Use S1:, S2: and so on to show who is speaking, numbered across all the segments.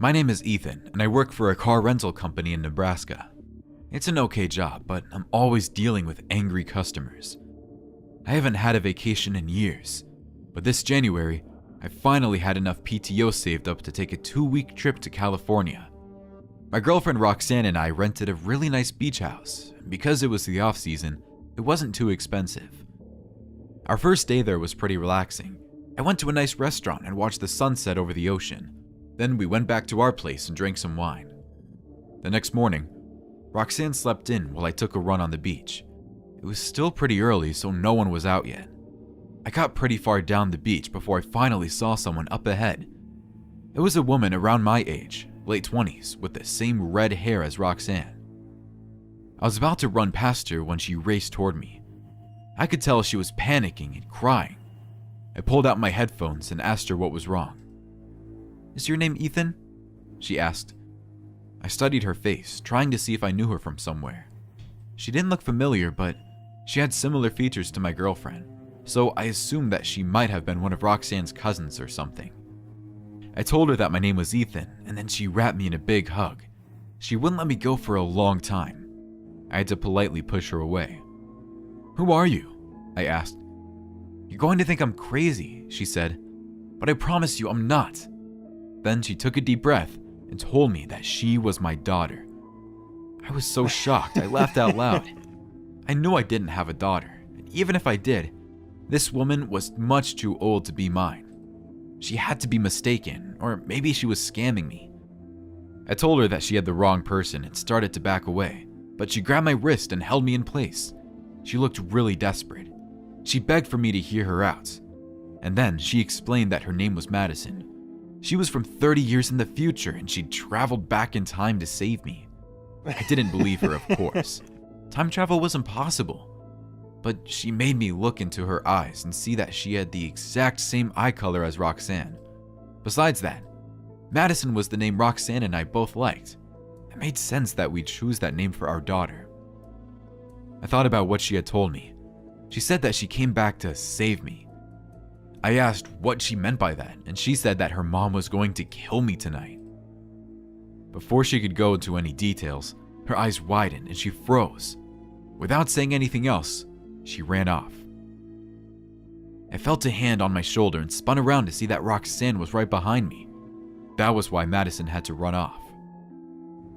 S1: My name is Ethan, and I work for a car rental company in Nebraska. It's an okay job, but I'm always dealing with angry customers. I haven't had a vacation in years, but this January, I finally had enough PTO saved up to take a 2-week trip to California. My girlfriend Roxanne and I rented a really nice beach house, and because it was the off-season, it wasn't too expensive. Our first day there was pretty relaxing. I went to a nice restaurant and watched the sunset over the ocean. Then we went back to our place and drank some wine. The next morning, Roxanne slept in while I took a run on the beach. It was still pretty early, so no one was out yet. I got pretty far down the beach before I finally saw someone up ahead. It was a woman around my age, late 20s, with the same red hair as Roxanne. I was about to run past her when she raced toward me. I could tell she was panicking and crying. I pulled out my headphones and asked her what was wrong. "Is your name Ethan?" she asked. I studied her face, trying to see if I knew her from somewhere. She didn't look familiar, but she had similar features to my girlfriend, so I assumed that she might have been one of Roxanne's cousins or something. I told her that my name was Ethan, and then she wrapped me in a big hug. She wouldn't let me go for a long time. I had to politely push her away. "Who are you?" I asked. "You're going to think I'm crazy," she said, "but I promise you I'm not." Then she took a deep breath and told me that she was my daughter. I was so shocked, I laughed out loud. I knew I didn't have a daughter, and even if I did, this woman was much too old to be mine. She had to be mistaken, or maybe she was scamming me. I told her that she had the wrong person and started to back away, but she grabbed my wrist and held me in place. She looked really desperate. She begged for me to hear her out. And then she explained that her name was Madison. She was from 30 years in the future and she'd traveled back in time to save me. I didn't believe her, of course. Time travel was impossible. But she made me look into her eyes and see that she had the exact same eye color as Roxanne. Besides that, Madison was the name Roxanne and I both liked. It made sense that we'd choose that name for our daughter. I thought about what she had told me. She said that she came back to save me. I asked what she meant by that, and she said that her mom was going to kill me tonight. Before she could go into any details, her eyes widened and she froze. Without saying anything else, she ran off. I felt a hand on my shoulder and spun around to see that Roxanne was right behind me. That was why Madison had to run off.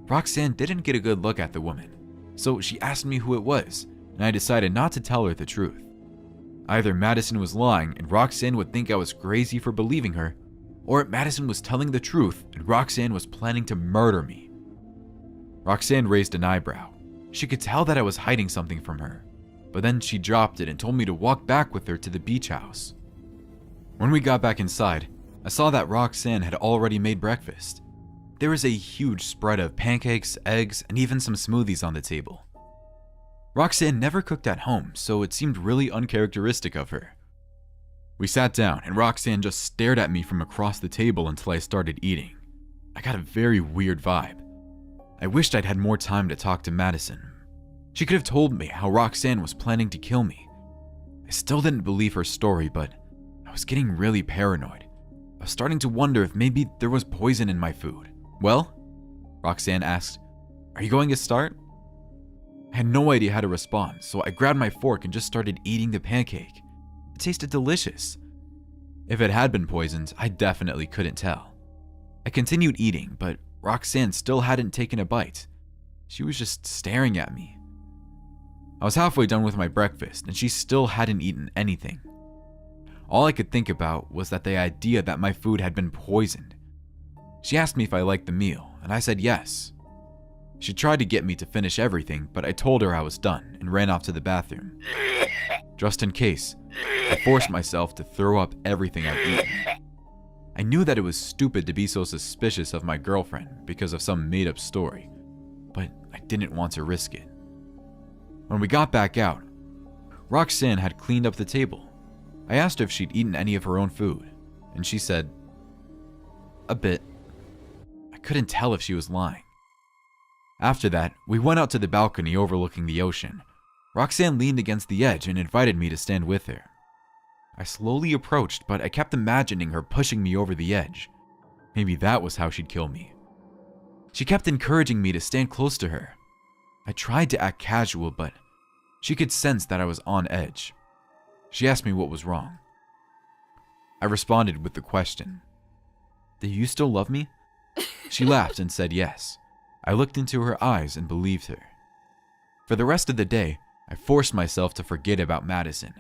S1: Roxanne didn't get a good look at the woman, so she asked me who it was, and I decided not to tell her the truth. Either Madison was lying and Roxanne would think I was crazy for believing her, or Madison was telling the truth and Roxanne was planning to murder me. Roxanne raised an eyebrow. She could tell that I was hiding something from her, but then she dropped it and told me to walk back with her to the beach house. When we got back inside, I saw that Roxanne had already made breakfast. There was a huge spread of pancakes, eggs, and even some smoothies on the table. Roxanne never cooked at home, so it seemed really uncharacteristic of her. We sat down, and Roxanne just stared at me from across the table until I started eating. I got a very weird vibe. I wished I'd had more time to talk to Madison. She could have told me how Roxanne was planning to kill me. I still didn't believe her story, but I was getting really paranoid. I was starting to wonder if maybe there was poison in my food. "Well?" Roxanne asked. "Are you going to start?" I had no idea how to respond, so I grabbed my fork and just started eating the pancake. It tasted delicious. If it had been poisoned, I definitely couldn't tell. I continued eating, but Roxanne still hadn't taken a bite. She was just staring at me. I was halfway done with my breakfast, and she still hadn't eaten anything. All I could think about was that the idea that my food had been poisoned. She asked me if I liked the meal, and I said yes. She tried to get me to finish everything, but I told her I was done and ran off to the bathroom. Just in case, I forced myself to throw up everything I'd eaten. I knew that it was stupid to be so suspicious of my girlfriend because of some made-up story, but I didn't want to risk it. When we got back out, Roxanne had cleaned up the table. I asked her if she'd eaten any of her own food, and she said, "A bit." I couldn't tell if she was lying. After that, we went out to the balcony overlooking the ocean. Roxanne leaned against the edge and invited me to stand with her. I slowly approached, but I kept imagining her pushing me over the edge. Maybe that was how she'd kill me. She kept encouraging me to stand close to her. I tried to act casual, but she could sense that I was on edge. She asked me what was wrong. I responded with the question, "Do you still love me?" She laughed and said yes. I looked into her eyes and believed her. For the rest of the day, I forced myself to forget about Madison.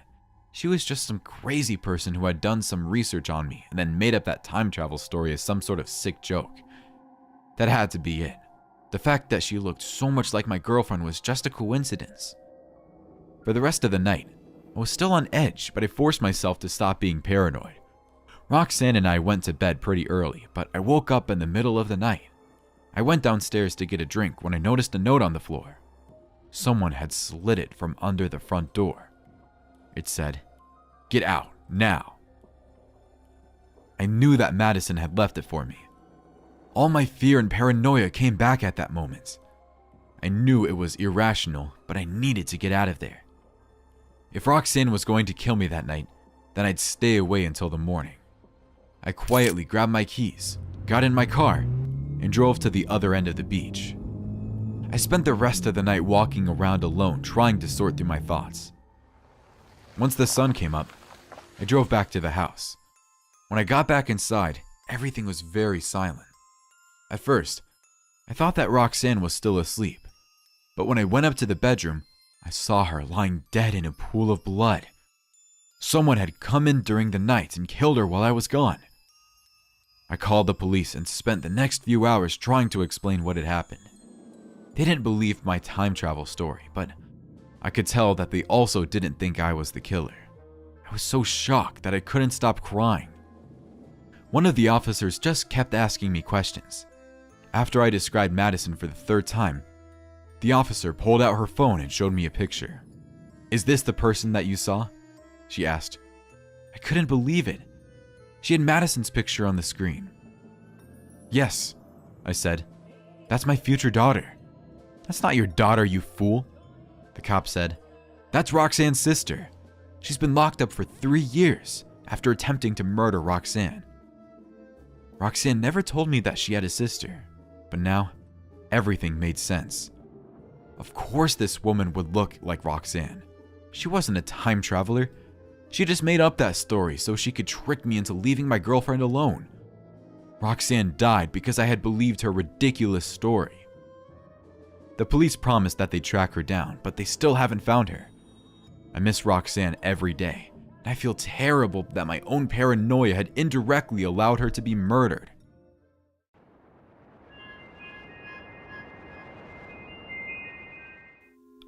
S1: She was just some crazy person who had done some research on me and then made up that time travel story as some sort of sick joke. That had to be it. The fact that she looked so much like my girlfriend was just a coincidence. For the rest of the night, I was still on edge, but I forced myself to stop being paranoid. Roxanne and I went to bed pretty early, but I woke up in the middle of the night. I went downstairs to get a drink when I noticed a note on the floor. Someone had slid it from under the front door. It said, "Get out, now." I knew that Madison had left it for me. All my fear and paranoia came back at that moment. I knew it was irrational, but I needed to get out of there. If Roxanne was going to kill me that night, then I'd stay away until the morning. I quietly grabbed my keys, got in my car, and drove to the other end of the beach. I spent the rest of the night walking around alone, trying to sort through my thoughts. Once the sun came up, I drove back to the house. When I got back inside, everything was very silent. At first, I thought that Roxanne was still asleep, but when I went up to the bedroom, I saw her lying dead in a pool of blood. Someone had come in during the night and killed her while I was gone. I called the police and spent the next few hours trying to explain what had happened. They didn't believe my time travel story, but I could tell that they also didn't think I was the killer. I was so shocked that I couldn't stop crying. One of the officers just kept asking me questions. After I described Madison for the third time, the officer pulled out her phone and showed me a picture. "Is this the person that you saw?" she asked. I couldn't believe it. She had Madison's picture on the screen. "Yes," I said. "That's my future daughter." "That's not your daughter, you fool," the cop said. "That's Roxanne's sister. She's been locked up for 3 years after attempting to murder Roxanne." Roxanne never told me that she had a sister, but now everything made sense. Of course this woman would look like Roxanne. She wasn't a time traveler. She just made up that story so she could trick me into leaving my girlfriend alone. Roxanne died because I had believed her ridiculous story. The police promised that they'd track her down, but they still haven't found her. I miss Roxanne every day, and I feel terrible that my own paranoia had indirectly allowed her to be murdered.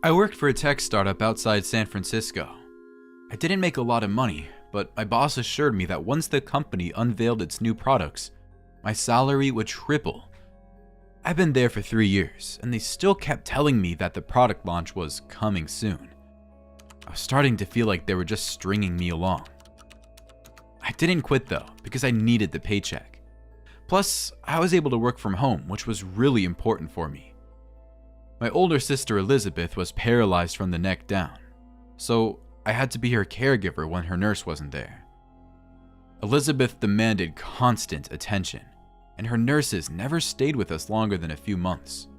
S1: I worked for a tech startup outside San Francisco. I didn't make a lot of money, but my boss assured me that once the company unveiled its new products, my salary would triple. I've been there for 3 years, and they still kept telling me that the product launch was coming soon. I was starting to feel like they were just stringing me along. I didn't quit though, because I needed the paycheck. Plus, I was able to work from home, which was really important for me. My older sister Elizabeth was paralyzed from the neck down, so I had to be her caregiver when her nurse wasn't there. Elizabeth demanded constant attention, and her nurses never stayed with us longer than a few months.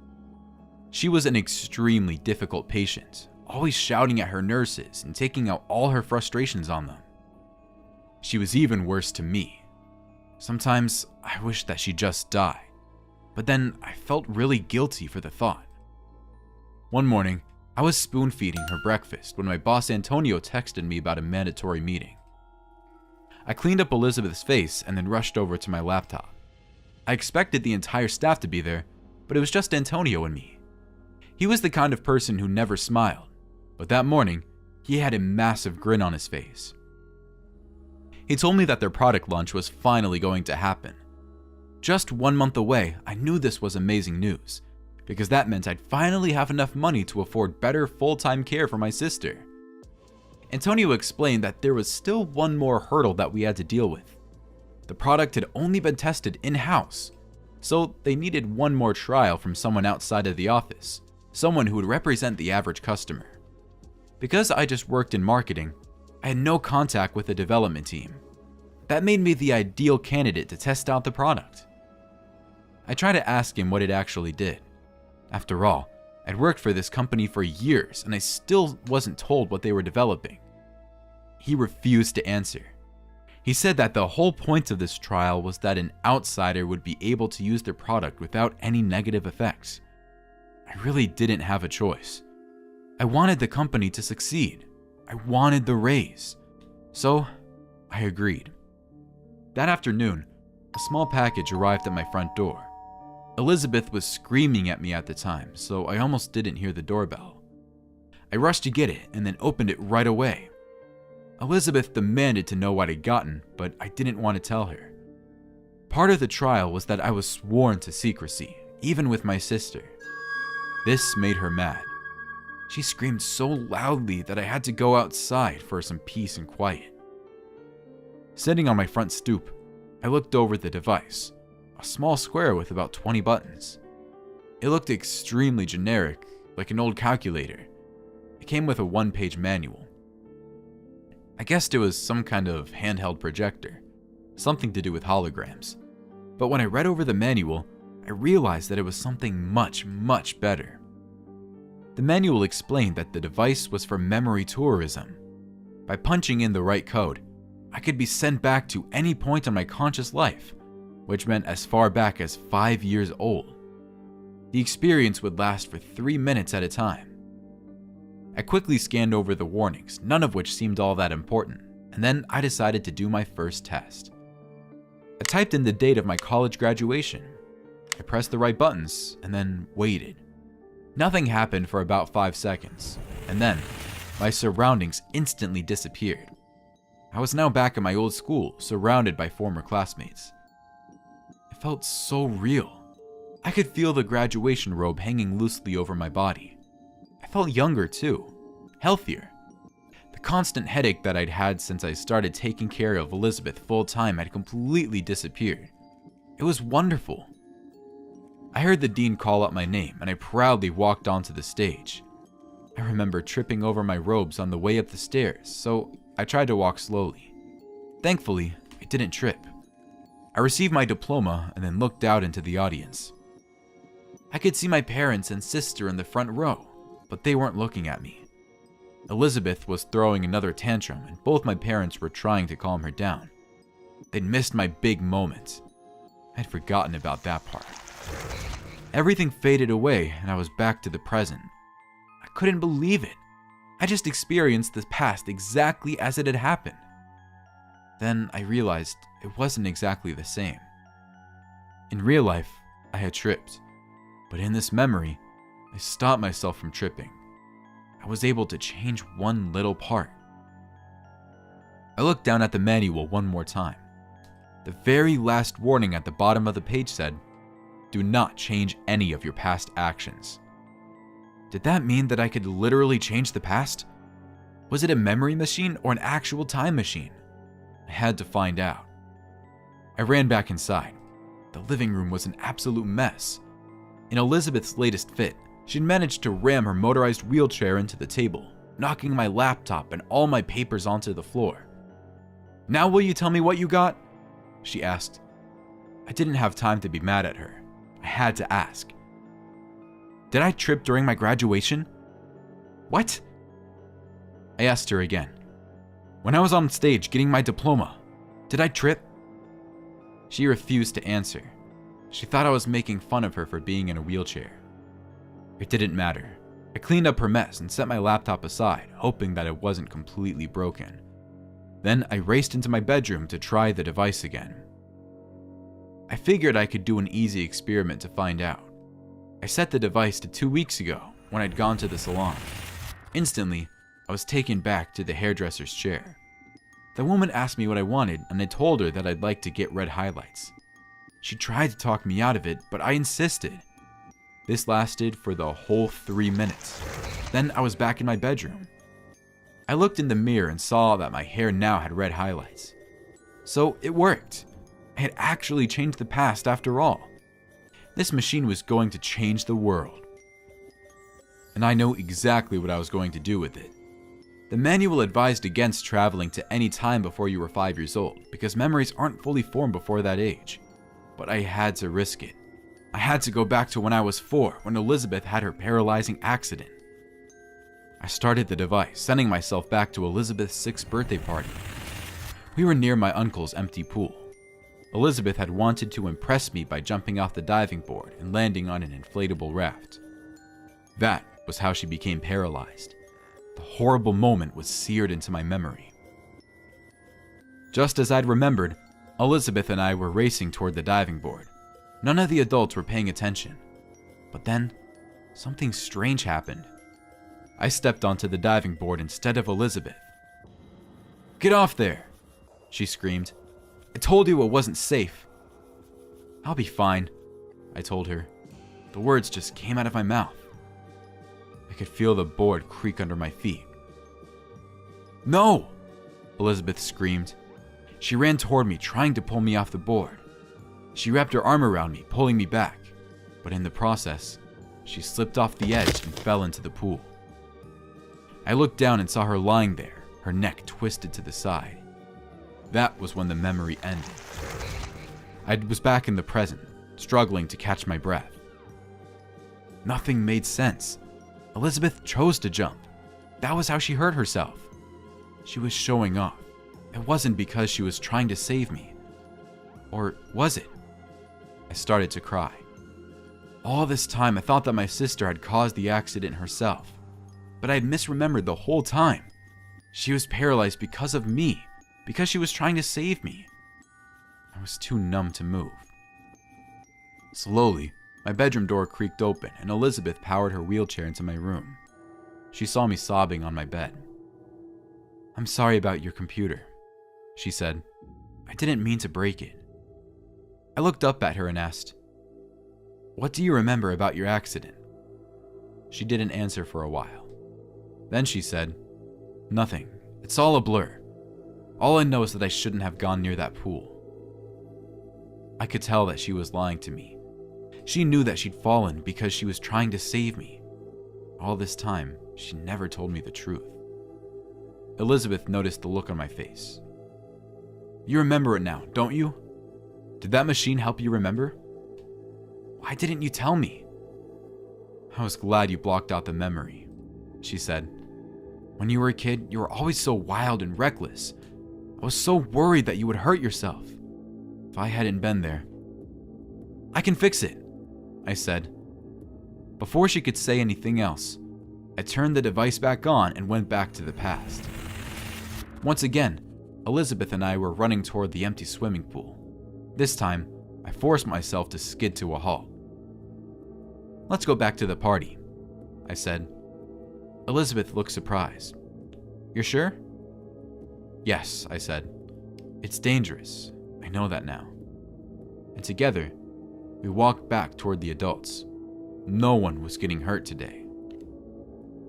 S1: She was an extremely difficult patient, always shouting at her nurses and taking out all her frustrations on them. She was even worse to me. Sometimes I wished that she just died, but then I felt really guilty for the thought. One morning, I was spoon-feeding her breakfast when my boss Antonio texted me about a mandatory meeting. I cleaned up Elizabeth's face and then rushed over to my laptop. I expected the entire staff to be there, but it was just Antonio and me. He was the kind of person who never smiled, but that morning, he had a massive grin on his face. He told me that their product launch was finally going to happen. Just 1 month away, I knew this was amazing news, because that meant I'd finally have enough money to afford better full-time care for my sister. Antonio explained that there was still one more hurdle that we had to deal with. The product had only been tested in-house, so they needed one more trial from someone outside of the office, someone who would represent the average customer. Because I just worked in marketing, I had no contact with the development team. That made me the ideal candidate to test out the product. I tried to ask him what it actually did. After all, I'd worked for this company for years and I still wasn't told what they were developing. He refused to answer. He said that the whole point of this trial was that an outsider would be able to use their product without any negative effects. I really didn't have a choice. I wanted the company to succeed. I wanted the raise. So, I agreed. That afternoon, a small package arrived at my front door. Elizabeth was screaming at me at the time, so I almost didn't hear the doorbell. I rushed to get it and then opened it right away. Elizabeth demanded to know what I'd gotten, but I didn't want to tell her. Part of the trial was that I was sworn to secrecy, even with my sister. This made her mad. She screamed so loudly that I had to go outside for some peace and quiet. Sitting on my front stoop, I looked over the device, a small square with about 20 buttons. It looked extremely generic, like an old calculator. It came with a one-page manual. I guessed it was some kind of handheld projector, something to do with holograms. But when I read over the manual, I realized that it was something much, much better. The manual explained that the device was for memory tourism. By punching in the right code, I could be sent back to any point in my conscious life, which meant as far back as 5 years old. The experience would last for 3 minutes at a time. I quickly scanned over the warnings, none of which seemed all that important, and then I decided to do my first test. I typed in the date of my college graduation. I pressed the right buttons, and then waited. Nothing happened for about 5 seconds, and then my surroundings instantly disappeared. I was now back at my old school, surrounded by former classmates. It felt so real. I could feel the graduation robe hanging loosely over my body. I felt younger too, healthier. The constant headache that I'd had since I started taking care of Elizabeth full-time had completely disappeared. It was wonderful. I heard the dean call out my name, and I proudly walked onto the stage. I remember tripping over my robes on the way up the stairs, so I tried to walk slowly. Thankfully, I didn't trip. I received my diploma and then looked out into the audience. I could see my parents and sister in the front row, but they weren't looking at me. Elizabeth was throwing another tantrum, and both my parents were trying to calm her down. They'd missed my big moment. I'd forgotten about that part. Everything faded away, and I was back to the present. I couldn't believe it. I just experienced the past exactly as it had happened. Then I realized it wasn't exactly the same. In real life, I had tripped, but in this memory, I stopped myself from tripping. I was able to change one little part. I looked down at the manual one more time. The very last warning at the bottom of the page said, "Do not change any of your past actions." Did that mean that I could literally change the past? Was it a memory machine or an actual time machine? I had to find out. I ran back inside. The living room was an absolute mess. In Elizabeth's latest fit, she'd managed to ram her motorized wheelchair into the table, knocking my laptop and all my papers onto the floor. "Now will you tell me what you got?" she asked. I didn't have time to be mad at her. I had to ask. "Did I trip during my graduation?" "What?" I asked her again. "When I was on stage getting my diploma, did I trip?" She refused to answer. She thought I was making fun of her for being in a wheelchair. It didn't matter. I cleaned up her mess and set my laptop aside, hoping that it wasn't completely broken. Then I raced into my bedroom to try the device again. I figured I could do an easy experiment to find out. I set the device to 2 weeks ago when I'd gone to the salon. Instantly, I was taken back to the hairdresser's chair. The woman asked me what I wanted, and I told her that I'd like to get red highlights. She tried to talk me out of it, but I insisted. This lasted for the whole 3 minutes. Then I was back in my bedroom. I looked in the mirror and saw that my hair now had red highlights. So it worked. I had actually changed the past after all. This machine was going to change the world. And I know exactly what I was going to do with it. The manual advised against traveling to any time before you were 5 years old, because memories aren't fully formed before that age. But I had to risk it. I had to go back to when I was 4, when Elizabeth had her paralyzing accident. I started the device, sending myself back to Elizabeth's 6th birthday party. We were near my uncle's empty pool. Elizabeth had wanted to impress me by jumping off the diving board and landing on an inflatable raft. That was how she became paralyzed. The horrible moment was seared into my memory. Just as I'd remembered, Elizabeth and I were racing toward the diving board. None of the adults were paying attention. But then, something strange happened. I stepped onto the diving board instead of Elizabeth. "Get off there!" she screamed. "I told you it wasn't safe." "I'll be fine," I told her. The words just came out of my mouth. I could feel the board creak under my feet. "No!" Elizabeth screamed. She ran toward me, trying to pull me off the board. She wrapped her arm around me, pulling me back, but in the process, she slipped off the edge and fell into the pool. I looked down and saw her lying there, her neck twisted to the side. That was when the memory ended. I was back in the present, struggling to catch my breath. Nothing made sense. Elizabeth chose to jump. That was how she hurt herself. She was showing off. It wasn't because she was trying to save me. Or was it? I started to cry. All this time I thought that my sister had caused the accident herself, but I had misremembered the whole time. She was paralyzed because of me, because she was trying to save me. I was too numb to move. Slowly, my bedroom door creaked open and Elizabeth powered her wheelchair into my room. She saw me sobbing on my bed. "I'm sorry about your computer," she said. "I didn't mean to break it." I looked up at her and asked, "What do you remember about your accident?" She didn't answer for a while. Then she said, "Nothing. It's all a blur. All I know is that I shouldn't have gone near that pool." I could tell that she was lying to me. She knew that she'd fallen because she was trying to save me. All this time, she never told me the truth. Elizabeth noticed the look on my face. "You remember it now, don't you? Did that machine help you remember? Why didn't you tell me?" "I was glad you blocked out the memory," she said. "When you were a kid, you were always so wild and reckless. I was so worried that you would hurt yourself. If I hadn't been there." "I can fix it," I said. Before she could say anything else, I turned the device back on and went back to the past. Once again, Elizabeth and I were running toward the empty swimming pool. This time, I forced myself to skid to a halt. "Let's go back to the party," I said. Elizabeth looked surprised. "You're sure?" "Yes," I said. "It's dangerous. I know that now." And together, we walked back toward the adults. No one was getting hurt today.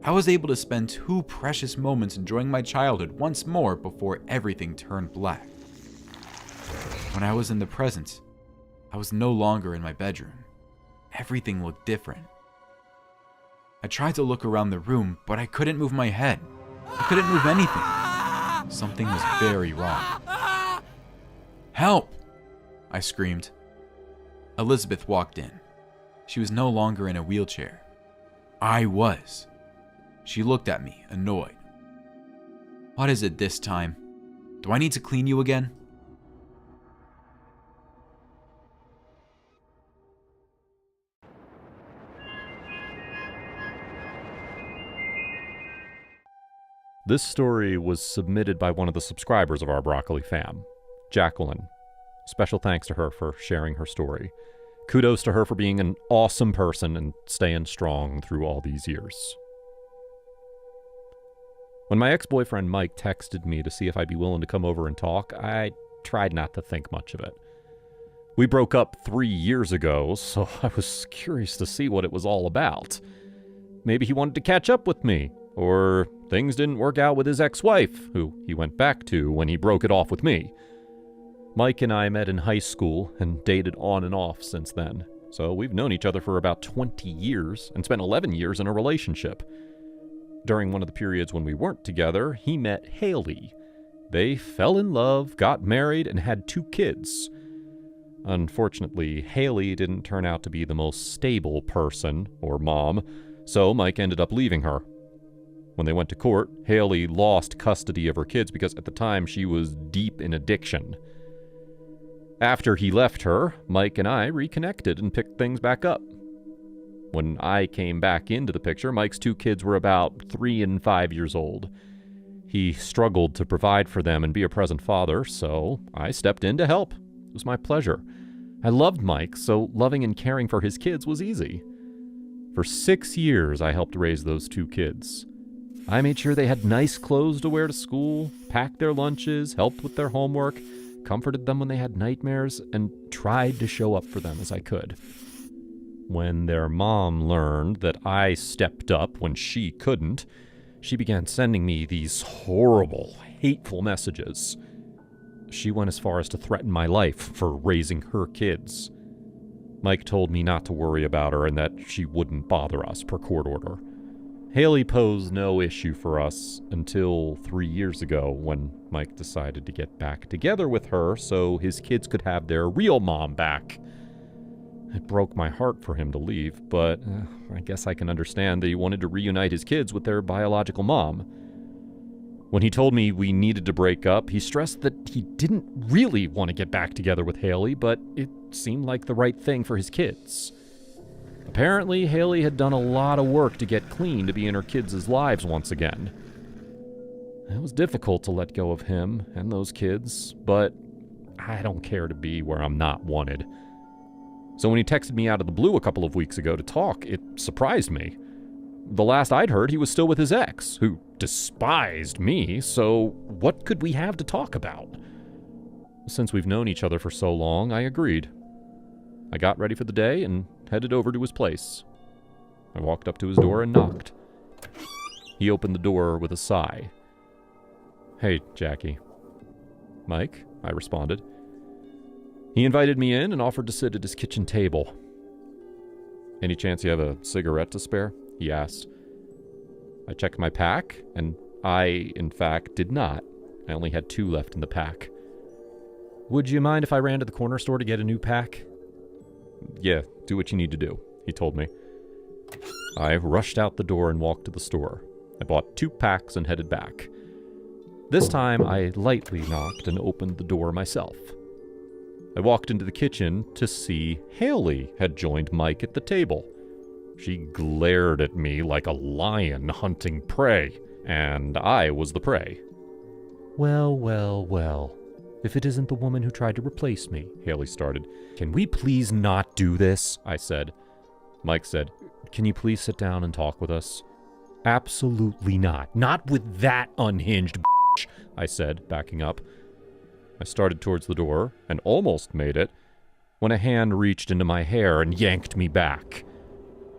S1: I was able to spend 2 precious moments enjoying my childhood once more before everything turned black. When I was in the present, I was no longer in my bedroom. Everything looked different. I tried to look around the room, but I couldn't move my head. I couldn't move anything. Something was very wrong. "Help!" I screamed. Elizabeth walked in. She was no longer in a wheelchair. I was. She looked at me, annoyed. "What is it this time? Do I need to clean you again?"
S2: This story was submitted by one of the subscribers of our Broccoli fam, Jacqueline. Special thanks to her for sharing her story. Kudos to her for being an awesome person and staying strong through all these years. When my ex-boyfriend Mike texted me to see if I'd be willing to come over and talk, I tried not to think much of it. We broke up 3 years ago, so I was curious to see what it was all about. Maybe he wanted to catch up with me, or things didn't work out with his ex-wife, who he went back to when he broke it off with me. Mike and I met in high school and dated on and off since then, so we've known each other for about 20 years and spent 11 years in a relationship. During one of the periods when we weren't together, he met Haley. They fell in love, got married, and had 2 kids. Unfortunately, Haley didn't turn out to be the most stable person, or mom, so Mike ended up leaving her. When they went to court, Haley lost custody of her kids because at the time she was deep in addiction. After he left her, Mike and I reconnected and picked things back up. When I came back into the picture, Mike's 2 kids were about 3 and 5 years old. He struggled to provide for them and be a present father, so I stepped in to help. It was my pleasure. I loved Mike, so loving and caring for his kids was easy. For 6 years, I helped raise those 2 kids. I made sure they had nice clothes to wear to school, packed their lunches, helped with their homework, comforted them when they had nightmares, and tried to show up for them as I could. When their mom learned that I stepped up when she couldn't, she began sending me these horrible, hateful messages. She went as far as to threaten my life for raising her kids. Mike told me not to worry about her and that she wouldn't bother us per court order. Haley posed no issue for us until 3 years ago when Mike decided to get back together with her so his kids could have their real mom back. It broke my heart for him to leave, but I guess I can understand that he wanted to reunite his kids with their biological mom. When he told me we needed to break up, he stressed that he didn't really want to get back together with Haley, but it seemed like the right thing for his kids. Apparently, Haley had done a lot of work to get clean to be in her kids' lives once again. It was difficult to let go of him and those kids, but I don't care to be where I'm not wanted. So when he texted me out of the blue a couple of weeks ago to talk, it surprised me. The last I'd heard, he was still with his ex, who despised me, so what could we have to talk about? Since we've known each other for so long, I agreed. I got ready for the day and headed over to his place. I walked up to his door and knocked. He opened the door with a sigh. "Hey, Jackie." "Mike," I responded. He invited me in and offered to sit at his kitchen table. "Any chance you have a cigarette to spare?" he asked. I checked my pack, and I, in fact, did not. I only had 2 left in the pack. "Would you mind if I ran to the corner store to get a new pack?" "Yeah, do what you need to do," he told me. I rushed out the door and walked to the store. I bought 2 packs and headed back. This time, I lightly knocked and opened the door myself. I walked into the kitchen to see Haley had joined Mike at the table. She glared at me like a lion hunting prey, and I was the prey. "Well, well, well. If it isn't the woman who tried to replace me," Haley started. "Can we please not do this?" I said. Mike said, "Can you please sit down and talk with us?" "Absolutely not. Not with that unhinged bitch," I said, backing up. I started towards the door and almost made it when a hand reached into my hair and yanked me back.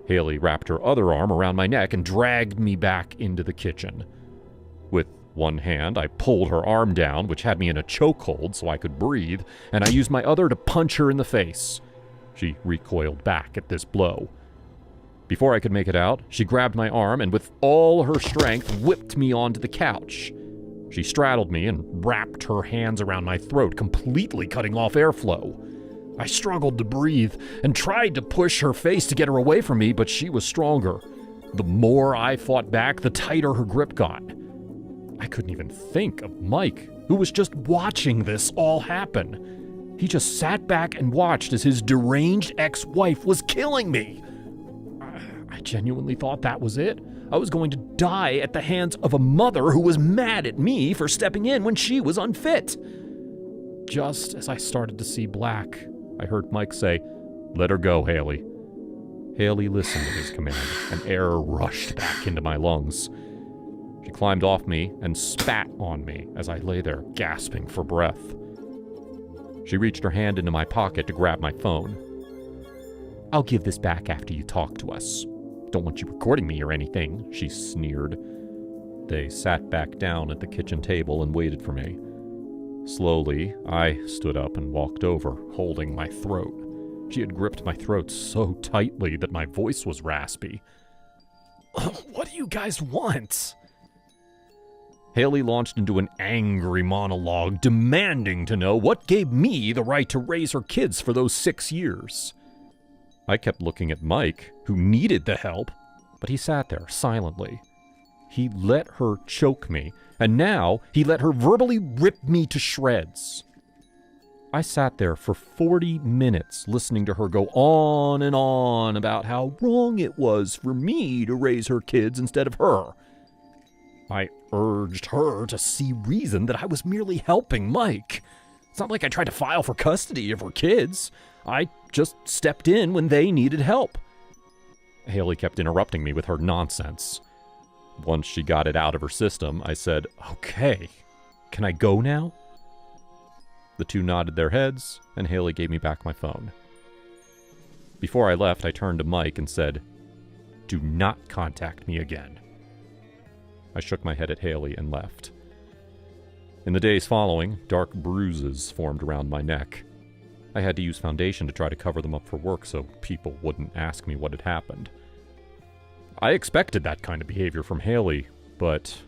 S2: Haley wrapped her other arm around my neck and dragged me back into the kitchen. With one hand, I pulled her arm down, which had me in a chokehold so I could breathe, and I used my other to punch her in the face. She recoiled back at this blow. Before I could make it out, she grabbed my arm and with all her strength whipped me onto the couch. She straddled me and wrapped her hands around my throat, completely cutting off airflow. I struggled to breathe and tried to push her face to get her away from me, but she was stronger. The more I fought back, the tighter her grip got. I couldn't even think of Mike, who was just watching this all happen. He just sat back and watched as his deranged ex-wife was killing me. I genuinely thought that was it. I was going to die at the hands of a mother who was mad at me for stepping in when she was unfit. Just as I started to see black, I heard Mike say, "Let her go, Haley." Haley listened to his command, and air rushed back into my lungs. She climbed off me and spat on me as I lay there gasping for breath. She reached her hand into my pocket to grab my phone. "I'll give this back after you talk to us. Don't want you recording me or anything," she sneered. They sat back down at the kitchen table and waited for me. Slowly, I stood up and walked over, holding my throat. She had gripped my throat so tightly that my voice was raspy. "What do you guys want?" Haley launched into an angry monologue, demanding to know what gave me the right to raise her kids for those 6 years. I kept looking at Mike, who needed the help, but he sat there silently. He let her choke me, and now he let her verbally rip me to shreds. I sat there for 40 minutes listening to her go on and on about how wrong it was for me to raise her kids instead of her. I urged her to see reason that I was merely helping Mike. It's not like I tried to file for custody of her kids. I just stepped in when they needed help. Haley kept interrupting me with her nonsense. Once she got it out of her system, I said, "Okay, can I go now?" The two nodded their heads, and Haley gave me back my phone. Before I left, I turned to Mike and said, "Do not contact me again." I shook my head at Haley and left. In the days following, dark bruises formed around my neck. I had to use foundation to try to cover them up for work so people wouldn't ask me what had happened. I expected that kind of behavior from Haley, but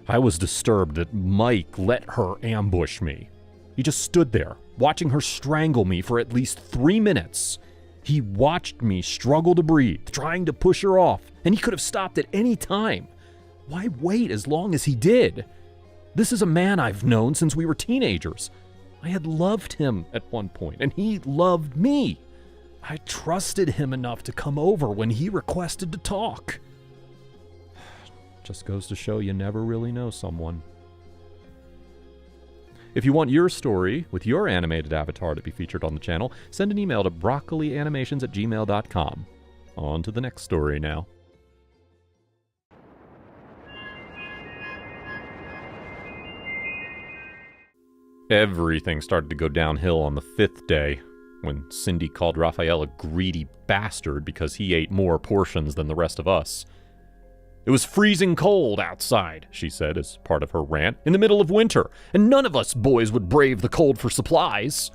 S2: I was disturbed that Mike let her ambush me. He just stood there, watching her strangle me for at least 3 minutes. He watched me struggle to breathe, trying to push her off, and he could have stopped at any time. Why wait as long as he did? This is a man I've known since we were teenagers. I had loved him at one point, and he loved me. I trusted him enough to come over when he requested to talk. Just goes to show you never really know someone. If you want your story with your animated avatar to be featured on the channel, send an email to broccolianimations@gmail.com. On to the next story now. Everything started to go downhill on the 5th day, when Cindy called Raphael a greedy bastard because he ate more portions than the rest of us. It was freezing cold outside, she said as part of her rant, in the middle of winter, and none of us boys would brave the cold for supplies.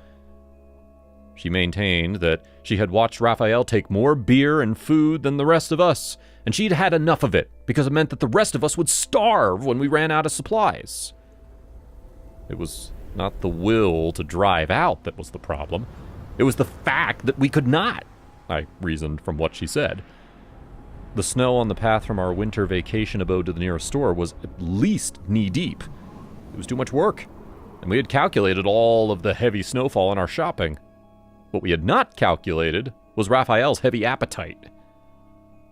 S2: She maintained that she had watched Raphael take more beer and food than the rest of us, and she'd had enough of it because it meant that the rest of us would starve when we ran out of supplies. It was not the will to drive out that was the problem. It was the fact that we could not, I reasoned from what she said. The snow on the path from our winter vacation abode to the nearest store was at least knee-deep. It was too much work, and we had calculated all of the heavy snowfall in our shopping. What we had not calculated was Raphael's heavy appetite.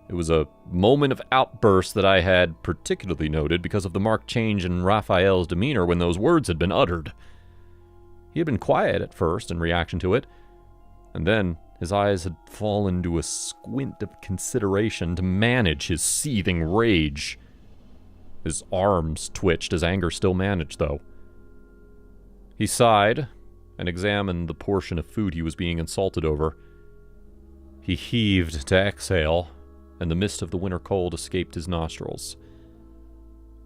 S2: It was a moment of outburst that I had particularly noted because of the marked change in Raphael's demeanor when those words had been uttered. He had been quiet at first in reaction to it, and then his eyes had fallen to a squint of consideration to manage his seething rage. His arms twitched as anger still managed, though. He sighed and examined the portion of food he was being insulted over. He heaved to exhale, and the mist of the winter cold escaped his nostrils.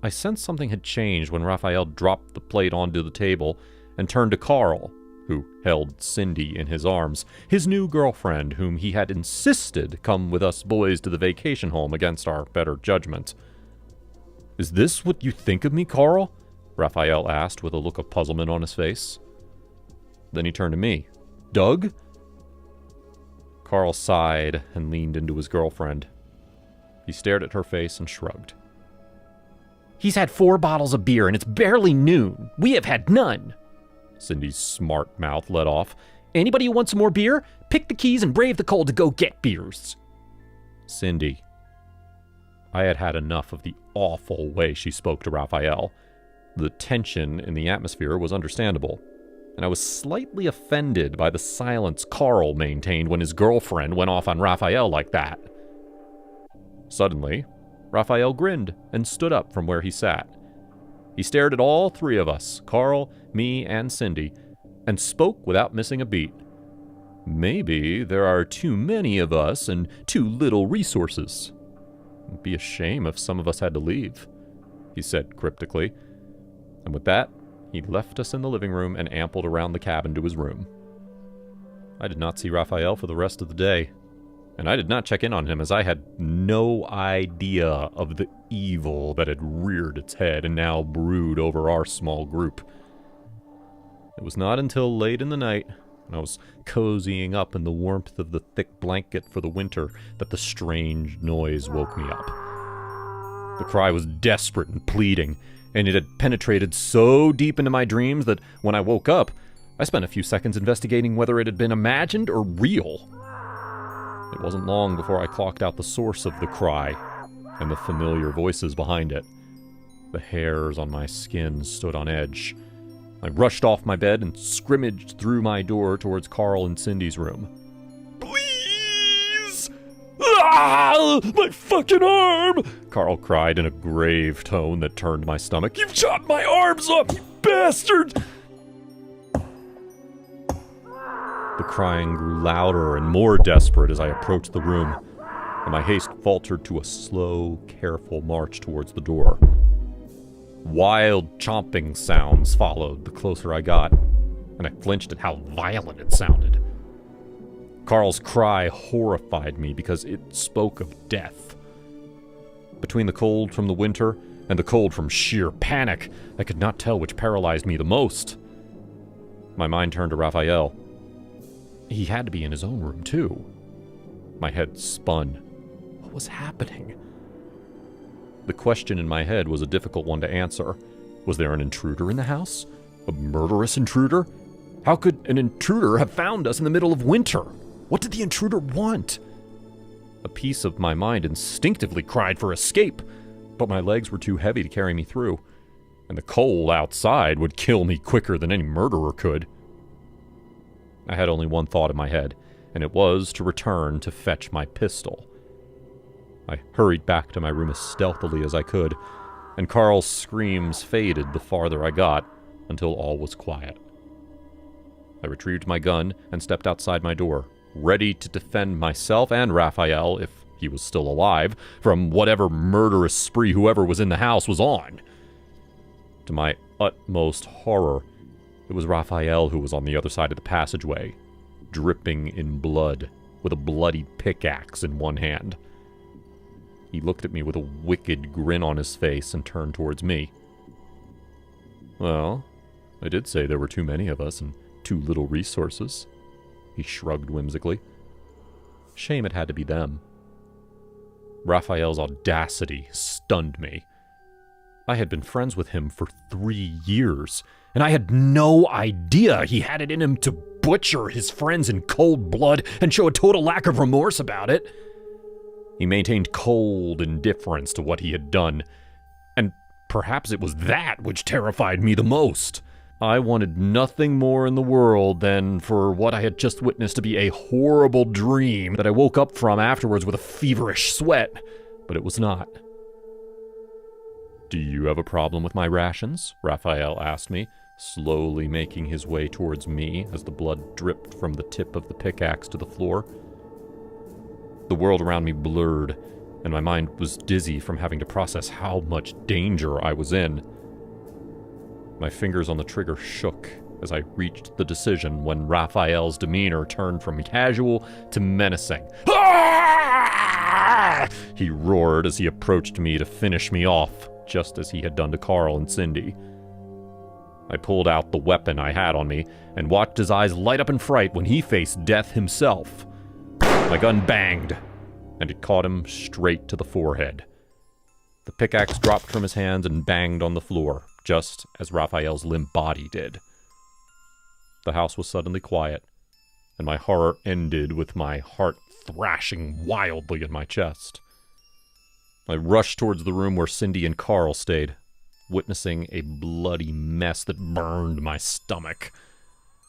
S2: I sensed something had changed when Raphael dropped the plate onto the table and turned to Carl, who held Cindy in his arms, his new girlfriend whom he had insisted come with us boys to the vacation home against our better judgment. "Is this what you think of me, Carl?" Raphael asked with a look of puzzlement on his face. Then he turned to me. "Doug?" Carl sighed and leaned into his girlfriend. He stared at her face and shrugged. "He's had 4 bottles of beer and it's barely noon. We have had none." Cindy's smart mouth let off. "Anybody who wants some more beer? Pick the keys and brave the cold to go get beers." Cindy. I had had enough of the awful way she spoke to Raphael. The tension in the atmosphere was understandable, and I was slightly offended by the silence Carl maintained when his girlfriend went off on Raphael like that. Suddenly, Raphael grinned and stood up from where he sat. He stared at all 3 of us, Carl, me, and Cindy, and spoke without missing a beat. "Maybe there are too many of us and too little resources. It'd be a shame if some of us had to leave," he said cryptically. And with that, he left us in the living room and ambled around the cabin to his room. I did not see Raphael for the rest of the day. And I did not check in on him, as I had no idea of the evil that had reared its head and now brooded over our small group. It was not until late in the night, when I was cozying up in the warmth of the thick blanket for the winter, that the strange noise woke me up. The cry was desperate and pleading, and it had penetrated so deep into my dreams that when I woke up, I spent a few seconds investigating whether it had been imagined or real. It wasn't long before I clocked out the source of the cry and the familiar voices behind it. The hairs on my skin stood on edge. I rushed off my bed and scrimmaged through my door towards Carl and Cindy's room. "Please! Ah! My fucking arm!" Carl cried in a grave tone that turned my stomach. "You've chopped my arms off, you bastard!" The crying grew louder and more desperate as I approached the room, and my haste faltered to a slow, careful march towards the door. Wild chomping sounds followed the closer I got, and I flinched at how violent it sounded. Carl's cry horrified me because it spoke of death. Between the cold from the winter and the cold from sheer panic, I could not tell which paralyzed me the most. My mind turned to Raphael. He had to be in his own room, too. My head spun. What was happening? The question in my head was a difficult one to answer. Was there an intruder in the house? A murderous intruder? How could an intruder have found us in the middle of winter? What did the intruder want? A piece of my mind instinctively cried for escape, but my legs were too heavy to carry me through, and the cold outside would kill me quicker than any murderer could. I had only one thought in my head, and it was to return to fetch my pistol. I hurried back to my room as stealthily as I could, and Carl's screams faded the farther I got, until all was quiet. I retrieved my gun and stepped outside my door, ready to defend myself and Raphael, if he was still alive, from whatever murderous spree whoever was in the house was on. To my utmost horror, it was Raphael who was on the other side of the passageway, dripping in blood, with a bloody pickaxe in one hand. He looked at me with a wicked grin on his face and turned towards me. "Well, I did say there were too many of us and too little resources," he shrugged whimsically. Shame it had to be them. Raphael's audacity stunned me. I had been friends with him for 3 years, and I had no idea he had it in him to butcher his friends in cold blood and show a total lack of remorse about it. He maintained cold indifference to what he had done, and perhaps it was that which terrified me the most. I wanted nothing more in the world than for what I had just witnessed to be a horrible dream that I woke up from afterwards with a feverish sweat, but it was not. "Do you have a problem with my rations?" Raphael asked me, slowly making his way towards me as the blood dripped from the tip of the pickaxe to the floor. The world around me blurred, and my mind was dizzy from having to process how much danger I was in. My fingers on the trigger shook as I reached the decision when Raphael's demeanor turned from casual to menacing. "Ah!" he roared as he approached me to finish me off, just as he had done to Carl and Cindy. I pulled out the weapon I had on me and watched his eyes light up in fright when he faced death himself. My gun banged, and it caught him straight to the forehead. The pickaxe dropped from his hands and banged on the floor, just as Raphael's limp body did. The house was suddenly quiet, and my horror ended with my heart thrashing wildly in my chest. I rushed towards the room where Cindy and Carl stayed, witnessing a bloody mess that burned my stomach.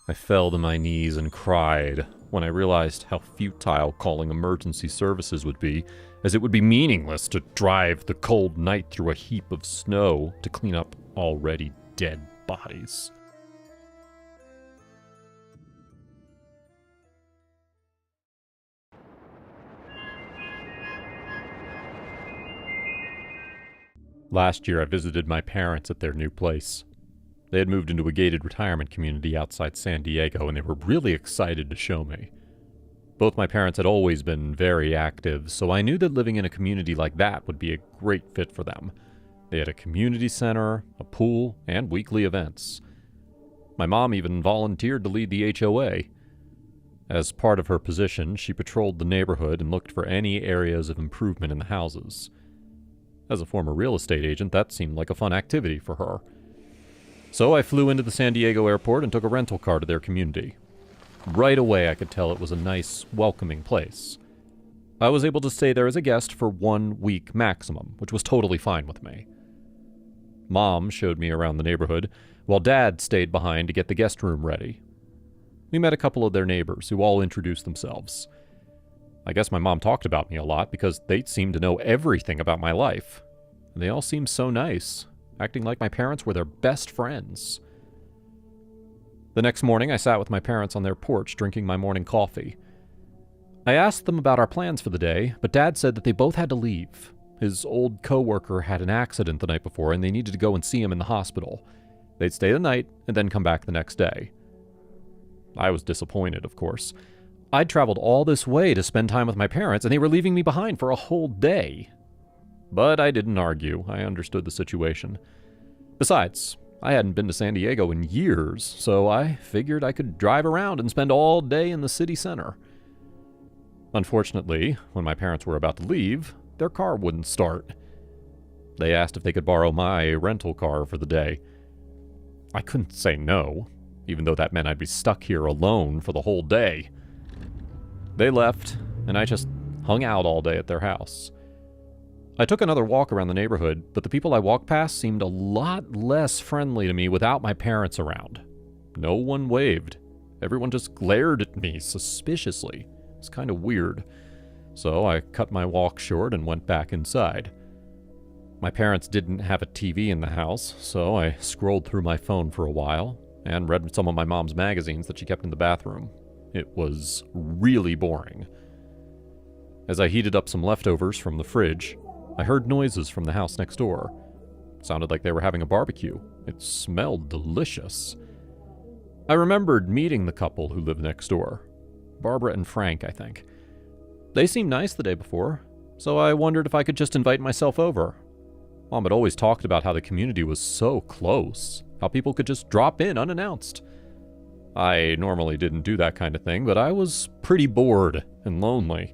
S2: I fell to my knees and cried when I realized how futile calling emergency services would be, as it would be meaningless to drive the cold night through a heap of snow to clean up already dead bodies. Last year I visited my parents at their new place. They had moved into a gated retirement community outside San Diego, and they were really excited to show me. Both my parents had always been very active, so I knew that living in a community like that would be a great fit for them. They had a community center, a pool, and weekly events. My mom even volunteered to lead the HOA. As part of her position, she patrolled the neighborhood and looked for any areas of improvement in the houses. As a former real estate agent, that seemed like a fun activity for her. So I flew into the San Diego airport and took a rental car to their community. Right away, I could tell it was a nice, welcoming place. I was able to stay there as a guest for 1 week maximum, which was totally fine with me. Mom showed me around the neighborhood, while Dad stayed behind to get the guest room ready. We met a couple of their neighbors, who all introduced themselves. I guess my mom talked about me a lot because they seemed to know everything about my life. They all seemed so nice, acting like my parents were their best friends. The next morning, I sat with my parents on their porch drinking my morning coffee. I asked them about our plans for the day, but Dad said that they both had to leave. His old coworker had an accident the night before and they needed to go and see him in the hospital. They'd stay the night and then come back the next day. I was disappointed, of course. I'd traveled all this way to spend time with my parents and they were leaving me behind for a whole day. But I didn't argue. I understood the situation. Besides, I hadn't been to San Diego in years, so I figured I could drive around and spend all day in the city center. Unfortunately, when my parents were about to leave, their car wouldn't start. They asked if they could borrow my rental car for the day. I couldn't say no, even though that meant I'd be stuck here alone for the whole day. They left, and I just hung out all day at their house. I took another walk around the neighborhood, but the people I walked past seemed a lot less friendly to me without my parents around. No one waved. Everyone just glared at me suspiciously. It's kind of weird. So I cut my walk short and went back inside. My parents didn't have a TV in the house, so I scrolled through my phone for a while and read some of my mom's magazines that she kept in the bathroom. It was really boring. As I heated up some leftovers from the fridge, I heard noises from the house next door. It sounded like they were having a barbecue. It smelled delicious. I remembered meeting the couple who lived next door. Barbara and Frank, I think. They seemed nice the day before, so I wondered if I could just invite myself over. Mom had always talked about how the community was so close, how people could just drop in unannounced. I normally didn't do that kind of thing, but I was pretty bored and lonely.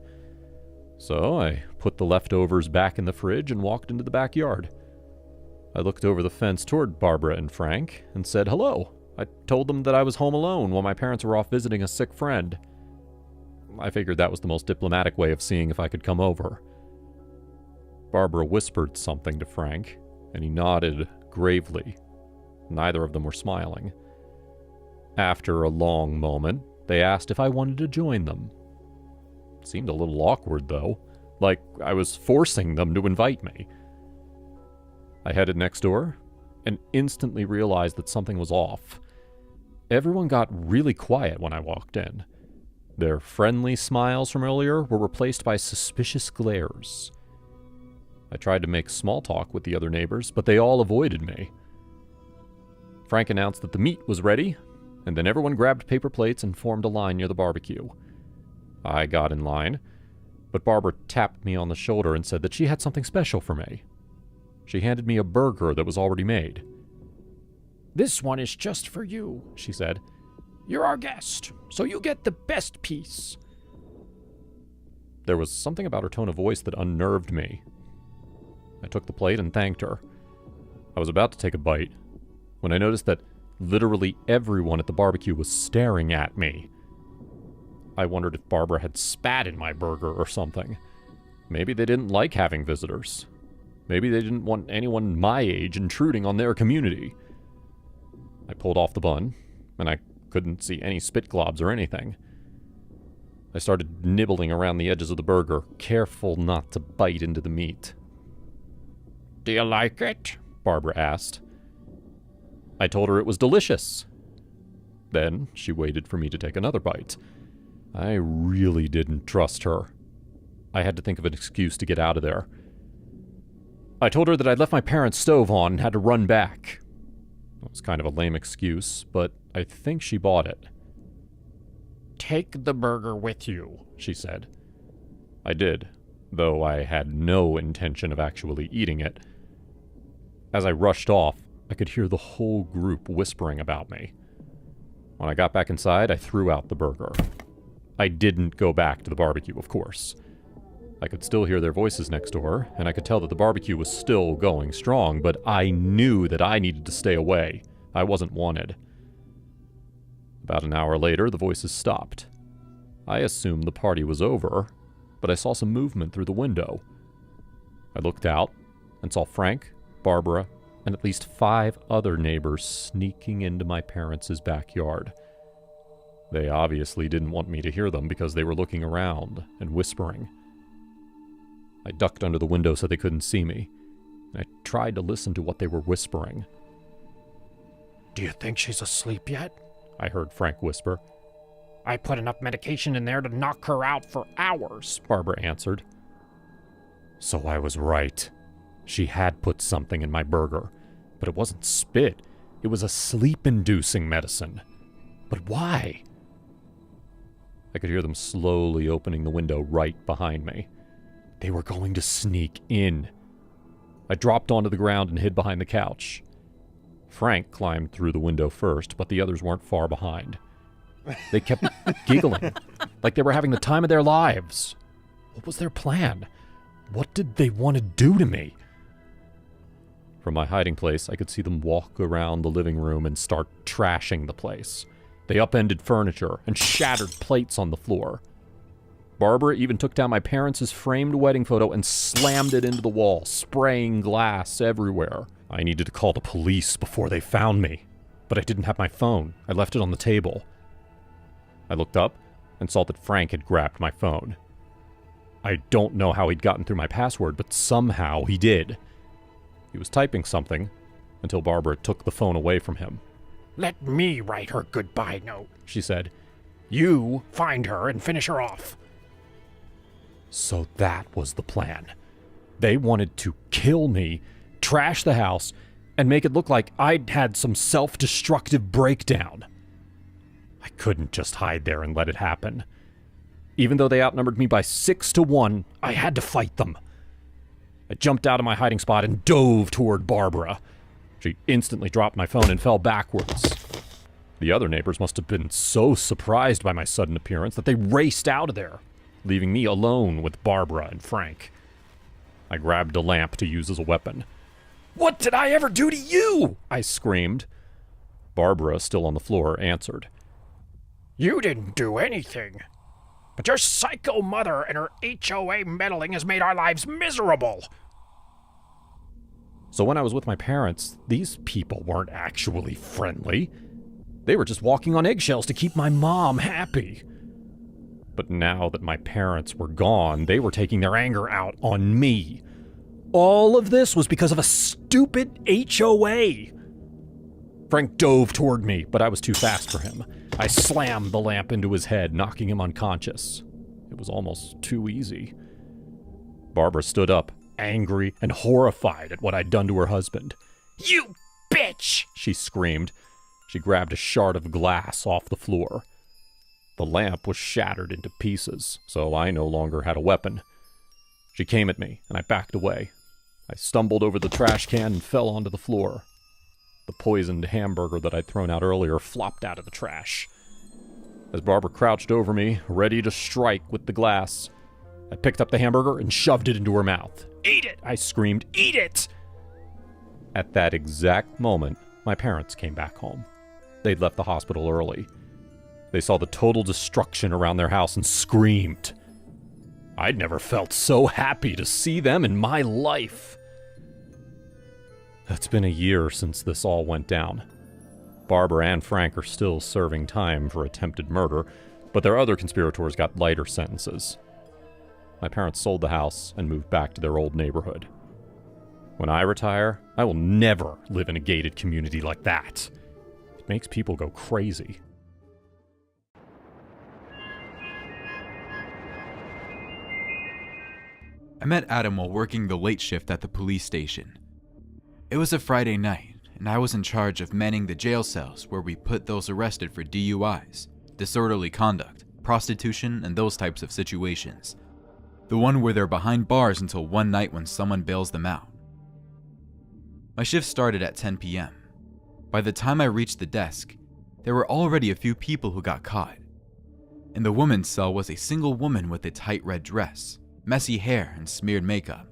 S2: So I put the leftovers back in the fridge and walked into the backyard. I looked over the fence toward Barbara and Frank and said hello. I told them that I was home alone while my parents were off visiting a sick friend. I figured that was the most diplomatic way of seeing if I could come over. Barbara whispered something to Frank, and he nodded gravely. Neither of them were smiling. After a long moment, they asked if I wanted to join them. It seemed a little awkward, though, like I was forcing them to invite me. I headed next door and instantly realized that something was off. Everyone got really quiet when I walked in. Their friendly smiles from earlier were replaced by suspicious glares. I tried to make small talk with the other neighbors, but they all avoided me. Frank announced that the meat was ready, and then everyone grabbed paper plates and formed a line near the barbecue. I got in line, but Barbara tapped me on the shoulder and said that she had something special for me. She handed me a burger that was already made.
S3: "This one is just for you," she said. "You're our guest, so you get the best piece."
S2: There was something about her tone of voice that unnerved me. I took the plate and thanked her. I was about to take a bite when I noticed that literally everyone at the barbecue was staring at me. I wondered if Barbara had spat in my burger or something. Maybe they didn't like having visitors. Maybe they didn't want anyone my age intruding on their community. I pulled off the bun, and I couldn't see any spit globs or anything. I started nibbling around the edges of the burger, careful not to bite into the meat.
S3: "Do you like it?"
S2: Barbara asked. I told her it was delicious. Then she waited for me to take another bite. I really didn't trust her. I had to think of an excuse to get out of there. I told her that I'd left my parents' stove on and had to run back. It was kind of a lame excuse, but I think she bought it.
S3: Take the burger with you, she said.
S2: I did, though I had no intention of actually eating it. As I rushed off, I could hear the whole group whispering about me. When I got back inside, I threw out the burger. I didn't go back to the barbecue, of course. I could still hear their voices next door, and I could tell that the barbecue was still going strong, but I knew that I needed to stay away. I wasn't wanted. About an hour later, the voices stopped. I assumed the party was over, but I saw some movement through the window. I looked out and saw Frank, Barbara, and at least 5 other neighbors sneaking into my parents' backyard. They obviously didn't want me to hear them because they were looking around and whispering. I ducked under the window so they couldn't see me, and I tried to listen to what they were whispering.
S3: Do you think she's asleep yet?
S2: I heard Frank whisper.
S3: I put enough medication in there to knock her out for hours,
S2: Barbara answered. So I was right. She had put something in my burger, but it wasn't spit. It was a sleep-inducing medicine. But why? I could hear them slowly opening the window right behind me. They were going to sneak in. I dropped onto the ground and hid behind the couch. Frank climbed through the window first, but the others weren't far behind. They kept giggling, like they were having the time of their lives. What was their plan? What did they want to do to me? From my hiding place, I could see them walk around the living room and start trashing the place. They upended furniture and shattered plates on the floor. Barbara even took down my parents' framed wedding photo and slammed it into the wall, spraying glass everywhere. I needed to call the police before they found me, but I didn't have my phone. I left it on the table. I looked up and saw that Frank had grabbed my phone. I don't know how he'd gotten through my password, but somehow he did. He was typing something until Barbara took the phone away from him.
S3: Let me write her goodbye note,
S2: she said.
S3: You find her and finish her off.
S2: So that was the plan. They wanted to kill me, trash the house, and make it look like I'd had some self-destructive breakdown. I couldn't just hide there and let it happen. Even though they outnumbered me by 6-1, I had to fight them. I jumped out of my hiding spot and dove toward Barbara. She instantly dropped my phone and fell backwards. The other neighbors must have been so surprised by my sudden appearance that they raced out of there, leaving me alone with Barbara and Frank. I grabbed a lamp to use as a weapon. "What did I ever do to you?" I screamed. Barbara, still on the floor, answered.
S3: You didn't do anything. But your psycho mother and her HOA meddling has made our lives miserable.
S2: So when I was with my parents, these people weren't actually friendly. They were just walking on eggshells to keep my mom happy. But now that my parents were gone, they were taking their anger out on me. All of this was because of a stupid HOA. Frank dove toward me, but I was too fast for him. I slammed the lamp into his head, knocking him unconscious. It was almost too easy. Barbara stood up, angry and horrified at what I'd done to her husband. "You bitch!" she screamed. She grabbed a shard of glass off the floor. The lamp was shattered into pieces, so I no longer had a weapon. She came at me, and I backed away. I stumbled over the trash can and fell onto the floor. The poisoned hamburger that I'd thrown out earlier flopped out of the trash. As Barbara crouched over me, ready to strike with the glass, I picked up the hamburger and shoved it into her mouth. "Eat it!" I screamed. "Eat it!" At that exact moment, my parents came back home. They'd left the hospital early. They saw the total destruction around their house and screamed. I'd never felt so happy to see them in my life. It's been a year since this all went down. Barbara and Frank are still serving time for attempted murder, but their other conspirators got lighter sentences. My parents sold the house and moved back to their old neighborhood. When I retire, I will never live in a gated community like that. It makes people go crazy.
S1: I met Adam while working the late shift at the police station. It was a Friday night, and I was in charge of manning the jail cells where we put those arrested for DUIs, disorderly conduct, prostitution, and those types of situations. The one where they're behind bars until one night when someone bails them out. My shift started at 10 p.m. By the time I reached the desk, there were already a few people who got caught. In the woman's cell was a single woman with a tight red dress, messy hair, and smeared makeup.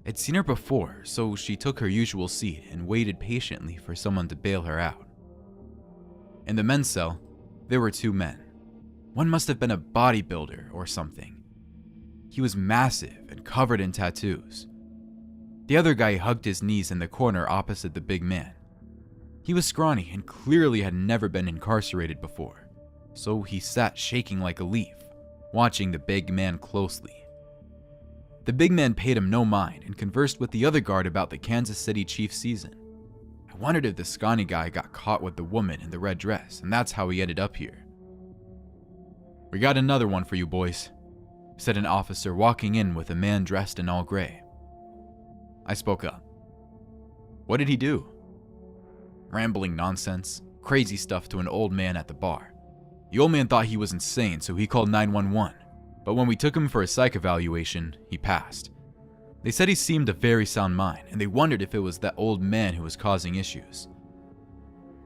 S1: I'd seen her before, so she took her usual seat and waited patiently for someone to bail her out. In the men's cell, there were two men. One must have been a bodybuilder or something. He was massive and covered in tattoos. The other guy hugged his knees in the corner opposite the big man. He was scrawny and clearly had never been incarcerated before, so he sat shaking like a leaf, watching the big man closely. The big man paid him no mind and conversed with the other guard about the Kansas City Chiefs season. I wondered if the scrawny guy got caught with the woman in the red dress, and that's how he ended up here. "We got another one for you boys," said an officer walking in with a man dressed in all gray. I spoke up. "What did he do?" Rambling nonsense, crazy stuff to an old man at the bar. The old man thought he was insane, so he called 911, but when we took him for a psych evaluation, he passed. They said he seemed a very sound mind, and they wondered if it was that old man who was causing issues.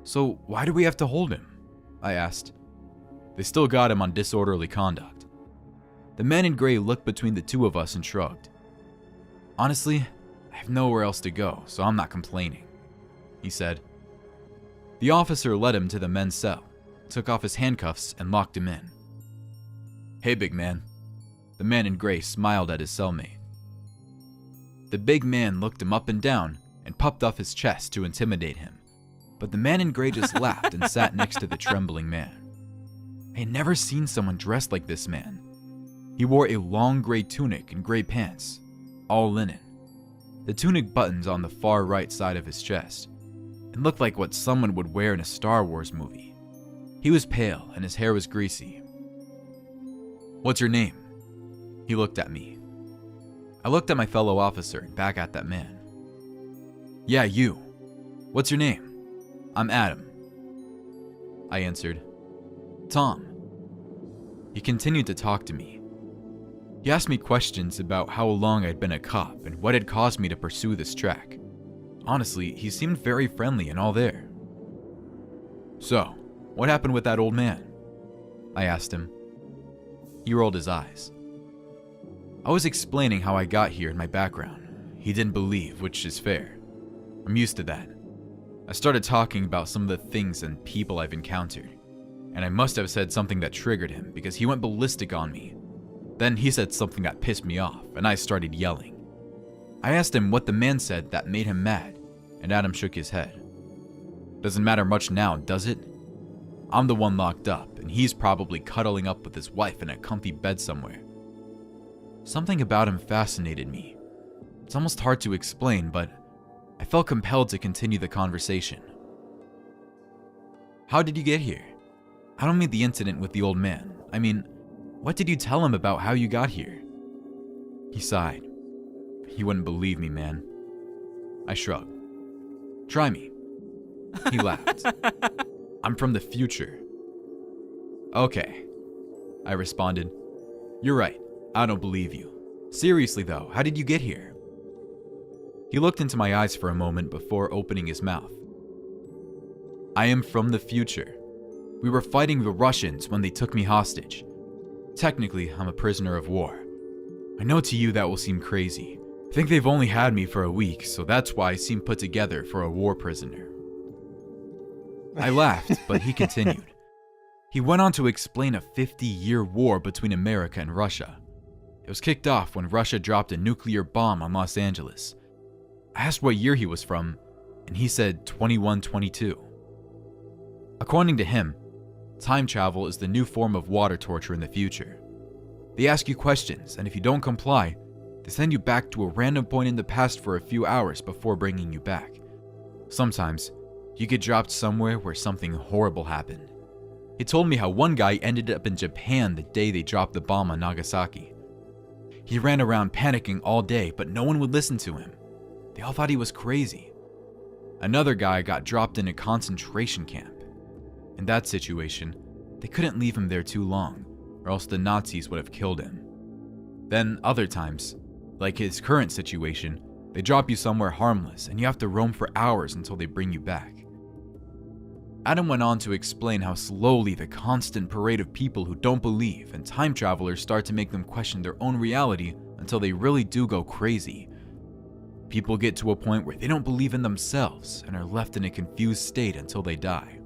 S1: "So why do we have to hold him?" I asked. "They still got him on disorderly conduct." The man in gray looked between the two of us and shrugged. "Honestly, I have nowhere else to go, so I'm not complaining," he said. The officer led him to the men's cell, took off his handcuffs, and locked him in. "Hey, big man." The man in gray smiled at his cellmate. The big man looked him up and down and puffed off his chest to intimidate him, but the man in gray just laughed and sat next to the trembling man. I had never seen someone dressed like this man. He wore a long gray tunic and gray pants, all linen. The tunic buttons on the far right side of his chest. It looked like what someone would wear in a Star Wars movie. He was pale and his hair was greasy. "What's your name?" He looked at me. I looked at my fellow officer and back at that man. "Yeah, you. What's your name?" "I'm Adam." I answered. "Tom." He continued to talk to me. He asked me questions about how long I'd been a cop and what had caused me to pursue this track. Honestly, he seemed very friendly and all there. "So, what happened with that old man?" I asked him. He rolled his eyes. I was explaining how I got here and my background. He didn't believe, which is fair. I'm used to that. I started talking about some of the things and people I've encountered, and I must have said something that triggered him because he went ballistic on me. Then he said something that pissed me off, and I started yelling. I asked him what the man said that made him mad, and Adam shook his head. "Doesn't matter much now, does it? I'm the one locked up, and he's probably cuddling up with his wife in a comfy bed somewhere." Something about him fascinated me. It's almost hard to explain, but I felt compelled to continue the conversation. "How did you get here? I don't mean the incident with the old man. I mean, what did you tell him about how you got here?" He sighed. "You wouldn't believe me, man." I shrugged. "Try me." He laughed. "I'm from the future." "Okay," I responded. "You're right. I don't believe you. Seriously though, how did you get here?" He looked into my eyes for a moment before opening his mouth. "I am from the future. We were fighting the Russians when they took me hostage. Technically, I'm a prisoner of war. I know to you that will seem crazy. I think they've only had me for a week, so that's why I seem put together for a war prisoner." I laughed, but he continued. He went on to explain a 50-year war between America and Russia. It was kicked off when Russia dropped a nuclear bomb on Los Angeles. I asked what year he was from, and he said 2122. According to him, time travel is the new form of water torture in the future. They ask you questions, and if you don't comply, they send you back to a random point in the past for a few hours before bringing you back. Sometimes, you get dropped somewhere where something horrible happened. He told me how one guy ended up in Japan the day they dropped the bomb on Nagasaki. He ran around panicking all day, but no one would listen to him. They all thought he was crazy. Another guy got dropped in a concentration camp. In that situation, they couldn't leave him there too long, or else the Nazis would have killed him. Then other times, like his current situation, they drop you somewhere harmless and you have to roam for hours until they bring you back. Adam went on to explain how slowly the constant parade of people who don't believe and time travelers start to make them question their own reality until they really do go crazy. People get to a point where they don't believe in themselves and are left in a confused state until they die.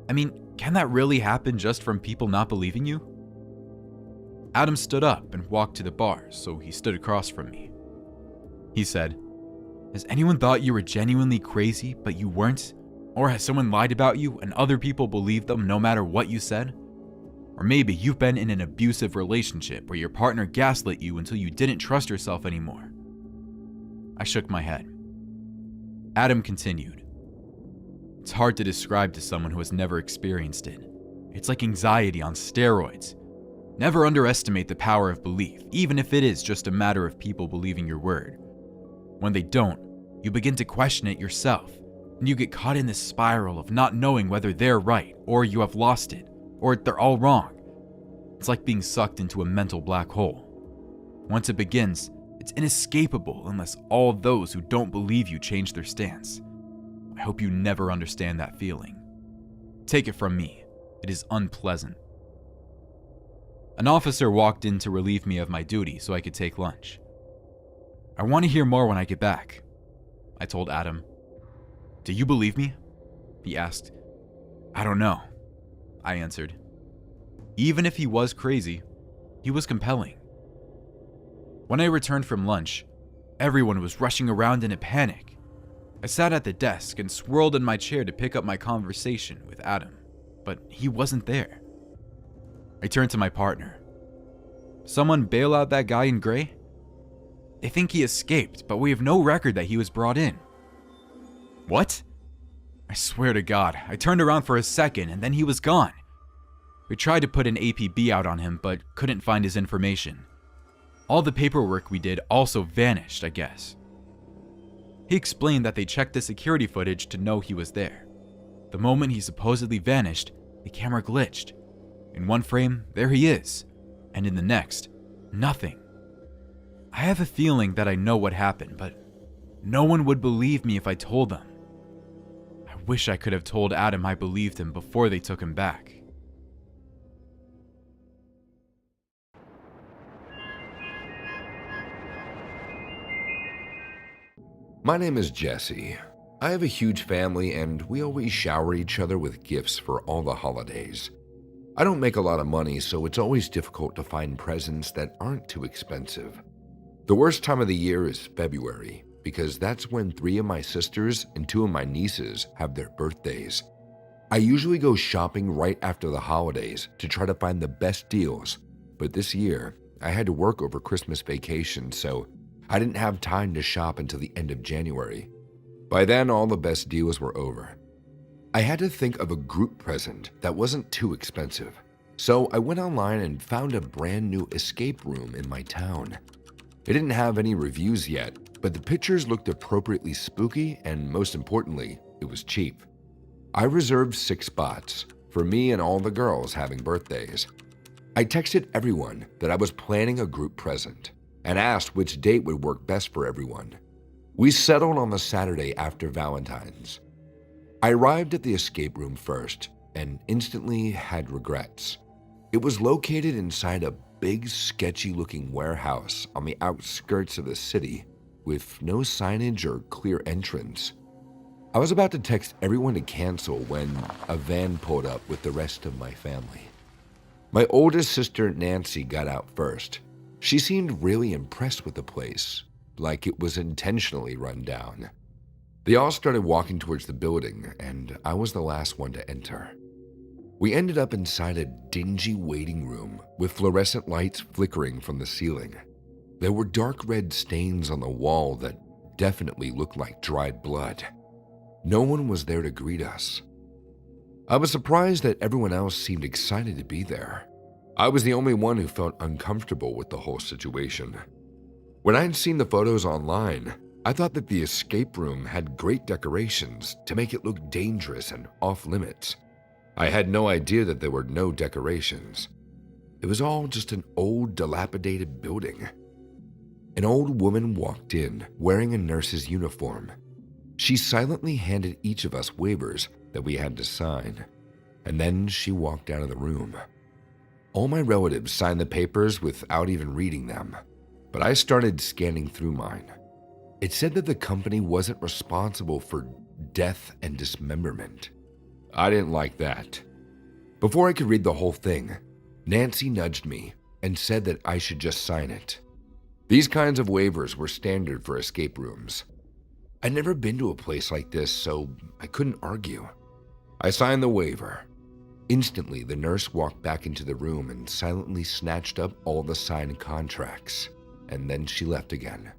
S1: I mean, can that really happen just from people not believing you? Adam stood up and walked to the bar, so he stood across from me. He said, "Has anyone thought you were genuinely crazy, but you weren't? Or has someone lied about you and other people believed them no matter what you said? Or maybe you've been in an abusive relationship where your partner gaslit you until you didn't trust yourself anymore." I shook my head. Adam continued, "It's hard to describe to someone who has never experienced it. It's like anxiety on steroids. Never underestimate the power of belief, even if it is just a matter of people believing your word. When they don't, you begin to question it yourself, and you get caught in this spiral of not knowing whether they're right, or you have lost it, or they're all wrong. It's like being sucked into a mental black hole. Once it begins, it's inescapable unless all those who don't believe you change their stance. I hope you never understand that feeling. Take it from me, it is unpleasant." An officer walked in to relieve me of my duty so I could take lunch. "I want to hear more when I get back," I told Adam. "Do you believe me?" he asked. "I don't know," I answered. Even if he was crazy, he was compelling. When I returned from lunch, everyone was rushing around in a panic. I sat at the desk and swirled in my chair to pick up my conversation with Adam, but he wasn't there. I turned to my partner. "Someone bail out that guy in gray? They think he escaped, but we have no record that he was brought in." "What?" I swear to God, I turned around for a second and then he was gone. We tried to put an APB out on him, but couldn't find his information. All the paperwork we did also vanished, I guess. He explained that they checked the security footage to know he was there. The moment he supposedly vanished, the camera glitched. In one frame, there he is, and in the next, nothing. I have a feeling that I know what happened, but no one would believe me if I told them. I wish I could have told Adam I believed him before they took him back.
S4: My name is Jesse. I have a huge family and we always shower each other with gifts for all the holidays. I don't make a lot of money, so it's always difficult to find presents that aren't too expensive. The worst time of the year is February, because that's when 3 of my sisters and 2 of my nieces have their birthdays. I usually go shopping right after the holidays to try to find the best deals, but this year I had to work over Christmas vacation, so I didn't have time to shop until the end of January. By then, all the best deals were over. I had to think of a group present that wasn't too expensive, so I went online and found a brand new escape room in my town. It didn't have any reviews yet, but the pictures looked appropriately spooky and most importantly, it was cheap. I reserved 6 spots for me and all the girls having birthdays. I texted everyone that I was planning a group present and asked which date would work best for everyone. We settled on the Saturday after Valentine's. I arrived at the escape room first and instantly had regrets. It was located inside a big, sketchy-looking warehouse on the outskirts of the city with no signage or clear entrance. I was about to text everyone to cancel when a van pulled up with the rest of my family. My oldest sister, Nancy, got out first. She seemed really impressed with the place, like it was intentionally run down. They all started walking towards the building, and I was the last one to enter. We ended up inside a dingy waiting room with fluorescent lights flickering from the ceiling. There were dark red stains on the wall that definitely looked like dried blood. No one was there to greet us. I was surprised that everyone else seemed excited to be there. I was the only one who felt uncomfortable with the whole situation. When I had seen the photos online, I thought that the escape room had great decorations to make it look dangerous and off-limits. I had no idea that there were no decorations. It was all just an old, dilapidated building. An old woman walked in, wearing a nurse's uniform. She silently handed each of us waivers that we had to sign, and then she walked out of the room. All my relatives signed the papers without even reading them, but I started scanning through mine. It said that the company wasn't responsible for death and dismemberment. I didn't like that. Before I could read the whole thing, Nancy nudged me and said that I should just sign it. These kinds of waivers were standard for escape rooms. I'd never been to a place like this, so I couldn't argue. I signed the waiver. Instantly, the nurse walked back into the room and silently snatched up all the signed contracts, and then she left again.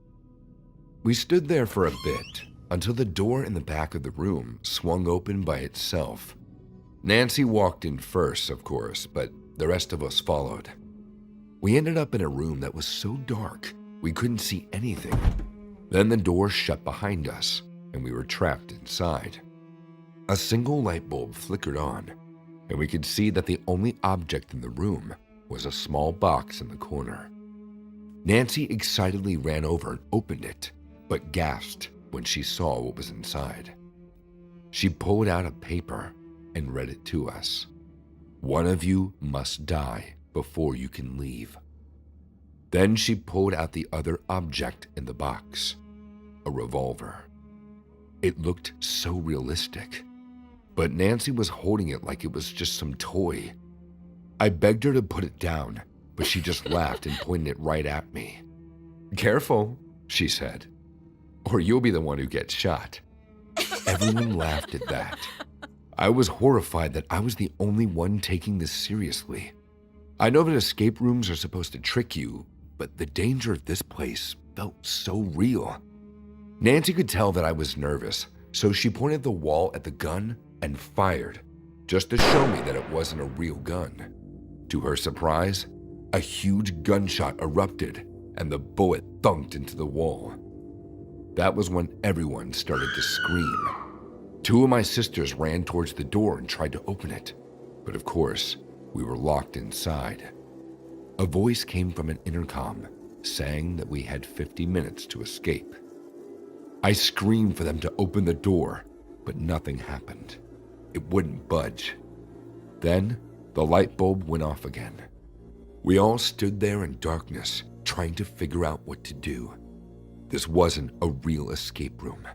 S4: We stood there for a bit until the door in the back of the room swung open by itself. Nancy walked in first, of course, but the rest of us followed. We ended up in a room that was so dark we couldn't see anything. Then the door shut behind us, and we were trapped inside. A single light bulb flickered on, and we could see that the only object in the room was a small box in the corner. Nancy excitedly ran over and opened it, but gasped when she saw what was inside. She pulled out a paper and read it to us. "One of you must die before you can leave." Then she pulled out the other object in the box, a revolver. It looked so realistic, but Nancy was holding it like it was just some toy. I begged her to put it down, but she just laughed and pointed it right at me. "Careful," she said, "or you'll be the one who gets shot." Everyone laughed at that. I was horrified that I was the only one taking this seriously. I know that escape rooms are supposed to trick you, but the danger of this place felt so real. Nancy could tell that I was nervous, so she pointed the wall at the gun and fired, just to show me that it wasn't a real gun. To her surprise, a huge gunshot erupted and the bullet thunked into the wall. That was when everyone started to scream. Two of my sisters ran towards the door and tried to open it, but of course, we were locked inside. A voice came from an intercom saying that we had 50 minutes to escape. I screamed for them to open the door, but nothing happened. It wouldn't budge. Then, the light bulb went off again. We all stood there in darkness, trying to figure out what to do. This wasn't a real escape room.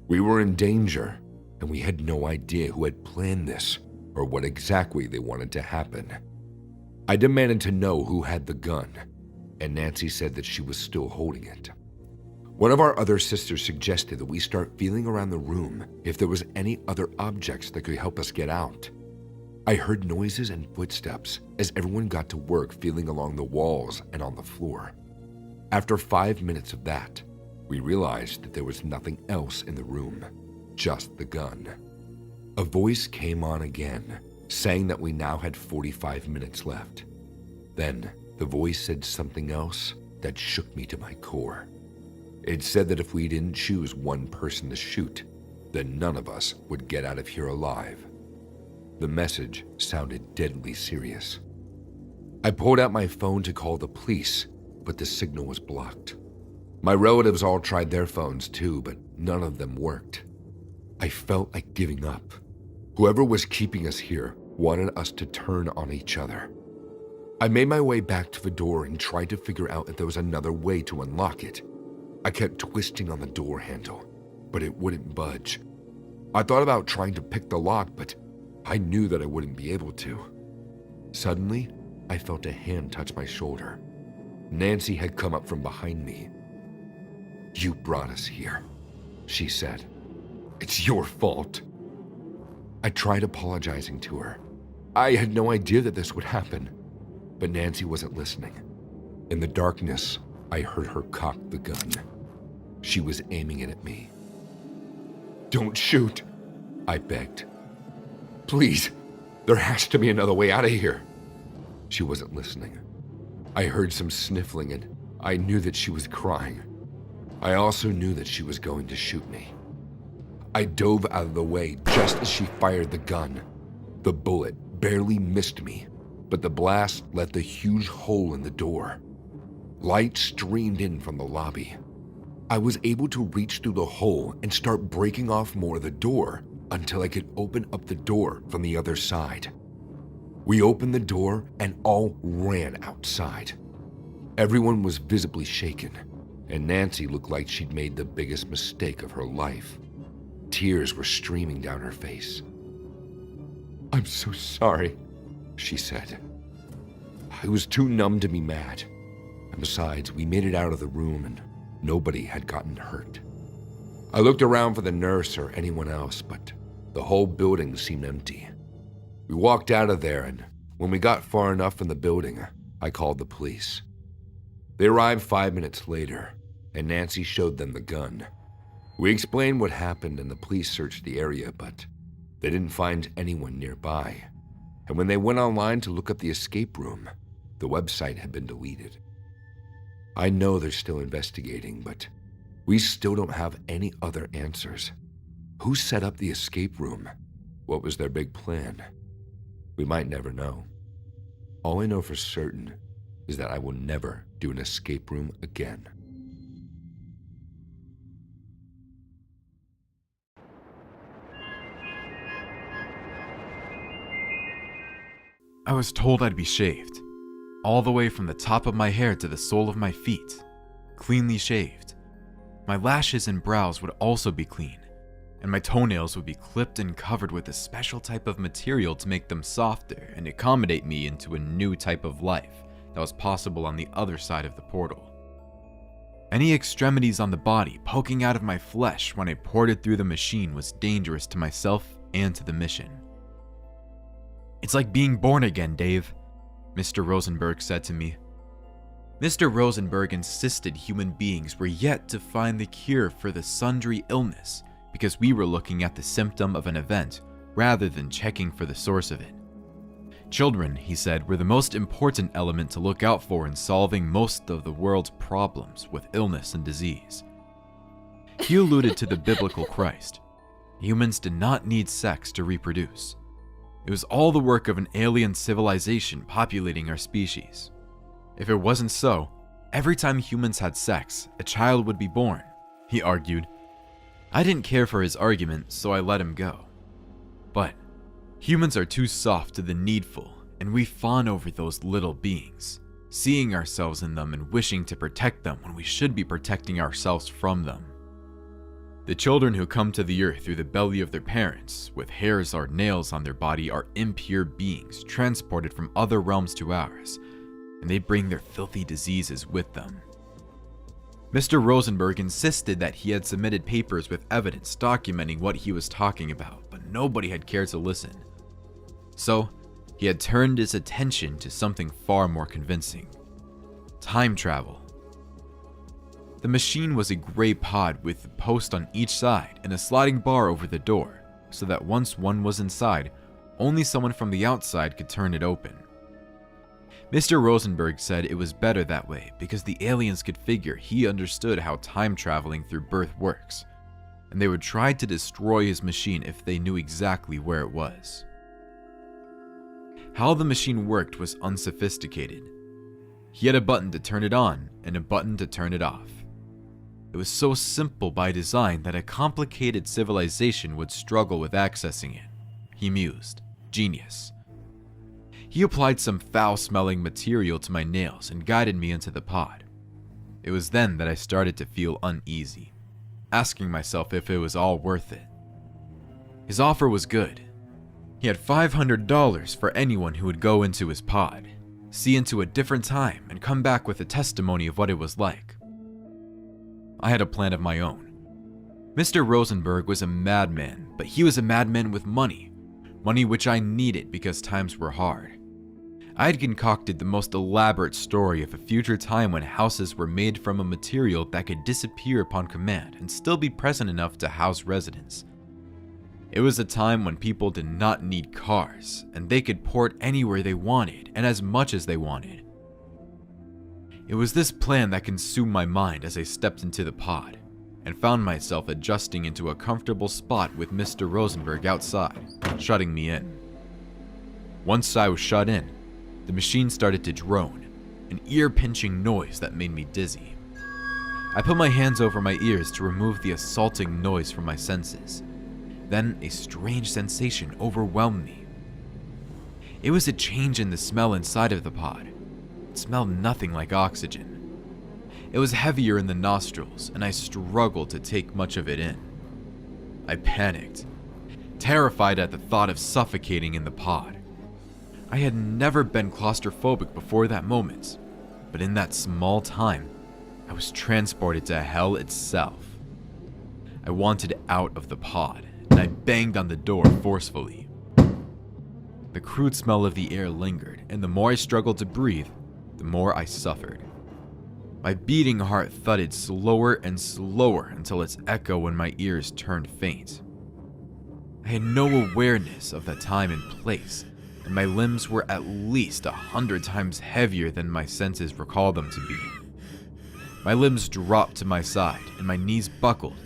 S4: We were in danger, and we had no idea who had planned this or what exactly they wanted to happen. I demanded to know who had the gun, and Nancy said that she was still holding it. One of our other sisters suggested that we start feeling around the room if there was any other objects that could help us get out. I heard noises and footsteps as everyone got to work feeling along the walls and on the floor. After 5 minutes of that, we realized that there was nothing else in the room, just the gun. A voice came on again, saying that we now had 45 minutes left. Then the voice said something else that shook me to my core. It said that if we didn't choose one person to shoot, then none of us would get out of here alive. The message sounded deadly serious. I pulled out my phone to call the police, but the signal was blocked. My relatives all tried their phones too, but none of them worked. I felt like giving up. Whoever was keeping us here wanted us to turn on each other. I made my way back to the door and tried to figure out if there was another way to unlock it. I kept twisting on the door handle, but it wouldn't budge. I thought about trying to pick the lock, but I knew that I wouldn't be able to. Suddenly, I felt a hand touch my shoulder. Nancy had come up from behind me. "You brought us here," she said. "It's your fault." I tried apologizing to her. I had no idea that this would happen, but Nancy wasn't listening. In the darkness, I heard her cock the gun. She was aiming it at me. "Don't shoot," I begged. "Please, there has to be another way out of here." She wasn't listening. I heard some sniffling and I knew that she was crying. I also knew that she was going to shoot me. I dove out of the way just as she fired the gun. The bullet barely missed me, but the blast left a huge hole in the door. Light streamed in from the lobby. I was able to reach through the hole and start breaking off more of the door until I could open up the door from the other side. We opened the door and all ran outside. Everyone was visibly shaken, and Nancy looked like she'd made the biggest mistake of her life. Tears were streaming down her face. "I'm so sorry," she said. I was too numb to be mad. And besides, we made it out of the room and nobody had gotten hurt. I looked around for the nurse or anyone else, but the whole building seemed empty. We walked out of there, and when we got far enough from the building, I called the police. They arrived 5 minutes later, and Nancy showed them the gun. We explained what happened, and the police searched the area, but they didn't find anyone nearby. And when they went online to look up the escape room, the website had been deleted. I know they're still investigating, but we still don't have any other answers. Who set up the escape room? What was their big plan? We might never know. All I know for certain is that I will never do an escape room again.
S1: I was told I'd be shaved, all the way from the top of my hair to the sole of my feet, cleanly shaved. My lashes and brows would also be clean, and my toenails would be clipped and covered with a special type of material to make them softer and accommodate me into a new type of life that was possible on the other side of the portal. Any extremities on the body poking out of my flesh when I ported through the machine was dangerous to myself and to the mission. "It's like being born again, Dave," Mr. Rosenberg said to me. Mr. Rosenberg insisted human beings were yet to find the cure for the sundry illness because we were looking at the symptom of an event rather than checking for the source of it. Children, he said, were the most important element to look out for in solving most of the world's problems with illness and disease. He alluded to the biblical Christ. Humans did not need sex to reproduce. It was all the work of an alien civilization populating our species. If it wasn't so, every time humans had sex, a child would be born, he argued. I didn't care for his argument, so I let him go. But humans are too soft to the needful, and we fawn over those little beings, seeing ourselves in them and wishing to protect them when we should be protecting ourselves from them. The children who come to the earth through the belly of their parents, with hairs or nails on their body, are impure beings transported from other realms to ours, and they bring their filthy diseases with them. Mr. Rosenberg insisted that he had submitted papers with evidence documenting what he was talking about, but nobody had cared to listen. So, he had turned his attention to something far more convincing: time travel. The machine was a gray pod with a post on each side and a sliding bar over the door, so that once one was inside, only someone from the outside could turn it open. Mr. Rosenberg said it was better that way because the aliens could figure he understood how time traveling through birth works, and they would try to destroy his machine if they knew exactly where it was. How the machine worked was unsophisticated. He had a button to turn it on and a button to turn it off. It was so simple by design that a complicated civilization would struggle with accessing it, he mused. Genius. He applied some foul-smelling material to my nails and guided me into the pod. It was then that I started to feel uneasy, asking myself if it was all worth it. His offer was good. He had $500 for anyone who would go into his pod, see into a different time, and come back with a testimony of what it was like. I had a plan of my own. Mr. Rosenberg was a madman, but he was a madman with money which I needed because times were hard. I had concocted the most elaborate story of a future time when houses were made from a material that could disappear upon command and still be present enough to house residents. It was a time when people did not need cars, and they could port anywhere they wanted and as much as they wanted. It was this plan that consumed my mind as I stepped into the pod, and found myself adjusting into a comfortable spot with Mr. Rosenberg outside, shutting me in. Once I was shut in, The machine started to drone, an ear-pinching noise that made me dizzy. I put my hands over my ears to remove the assaulting noise from my senses. Then a strange sensation overwhelmed me. It was a change in the smell inside of the pod. It smelled nothing like oxygen. It was heavier in the nostrils, and I struggled to take much of it in. I panicked, terrified at the thought of suffocating in the pod. I had never been claustrophobic before that moment, but in that small time, I was transported to hell itself. I wanted out of the pod, and I banged on the door forcefully. The crude smell of the air lingered, and the more I struggled to breathe, the more I suffered. My beating heart thudded slower and slower until its echo in my ears turned faint. I had no awareness of the time and place, and my limbs were at least 100 times heavier than my senses recalled them to be. My limbs dropped to my side, and my knees buckled.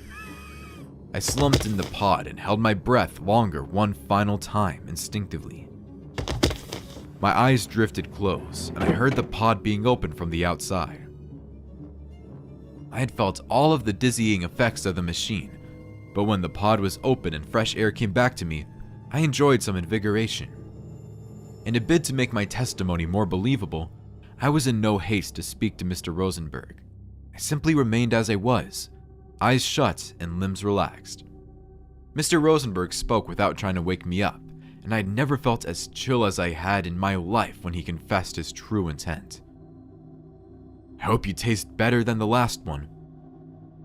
S1: I slumped in the pod and held my breath longer one final time instinctively. My eyes drifted close, and I heard the pod being opened from the outside. I had felt all of the dizzying effects of the machine, but when the pod was open and fresh air came back to me, I enjoyed some invigoration. In a bid to make my testimony more believable, I was in no haste to speak to Mr. Rosenberg. I simply remained as I was, eyes shut and limbs relaxed. Mr. Rosenberg spoke without trying to wake me up, and I had never felt as chill as I had in my life when he confessed his true intent. "I hope you taste better than the last one,"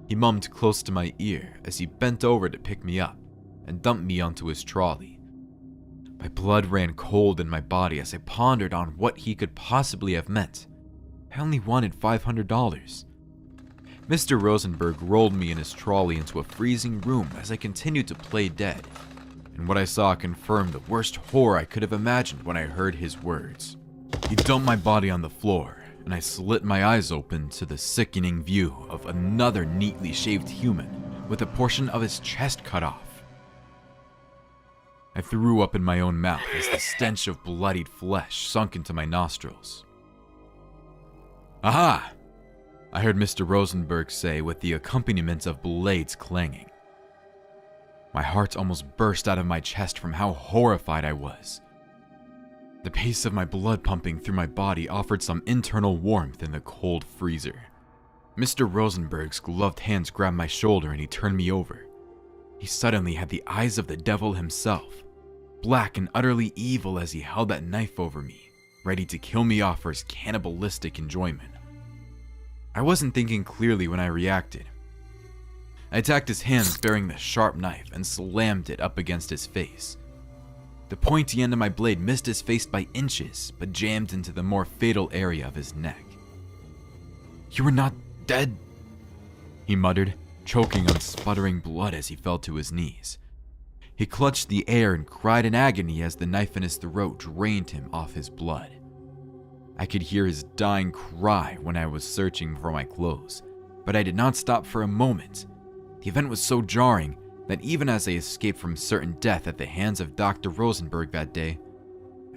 S1: he mummed close to my ear as he bent over to pick me up and dump me onto his trolley. My blood ran cold in my body as I pondered on what he could possibly have meant. I only wanted $500. Mr. Rosenberg rolled me in his trolley into a freezing room as I continued to play dead, and what I saw confirmed the worst horror I could have imagined when I heard his words. He dumped my body on the floor, and I slit my eyes open to the sickening view of another neatly shaved human with a portion of his chest cut off. I threw up in my own mouth as the stench of bloodied flesh sunk into my nostrils. "Aha!" I heard Mr. Rosenberg say with the accompaniment of blades clanging. My heart almost burst out of my chest from how horrified I was. The pace of my blood pumping through my body offered some internal warmth in the cold freezer. Mr. Rosenberg's gloved hands grabbed my shoulder and he turned me over. He suddenly had the eyes of the devil himself, black and utterly evil as he held that knife over me, ready to kill me off for his cannibalistic enjoyment. I wasn't thinking clearly when I reacted. I attacked his hands bearing the sharp knife and slammed it up against his face. The pointy end of my blade missed his face by inches, but jammed into the more fatal area of his neck. "You are not dead," he muttered, choking on sputtering blood as he fell to his knees. He clutched the air and cried in agony as the knife in his throat drained him off his blood. I could hear his dying cry when I was searching for my clothes, but I did not stop for a moment. The event was so jarring that even as I escaped from certain death at the hands of Dr. Rosenberg that day,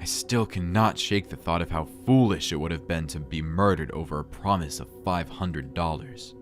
S1: I still cannot shake the thought of how foolish it would have been to be murdered over a promise of $500.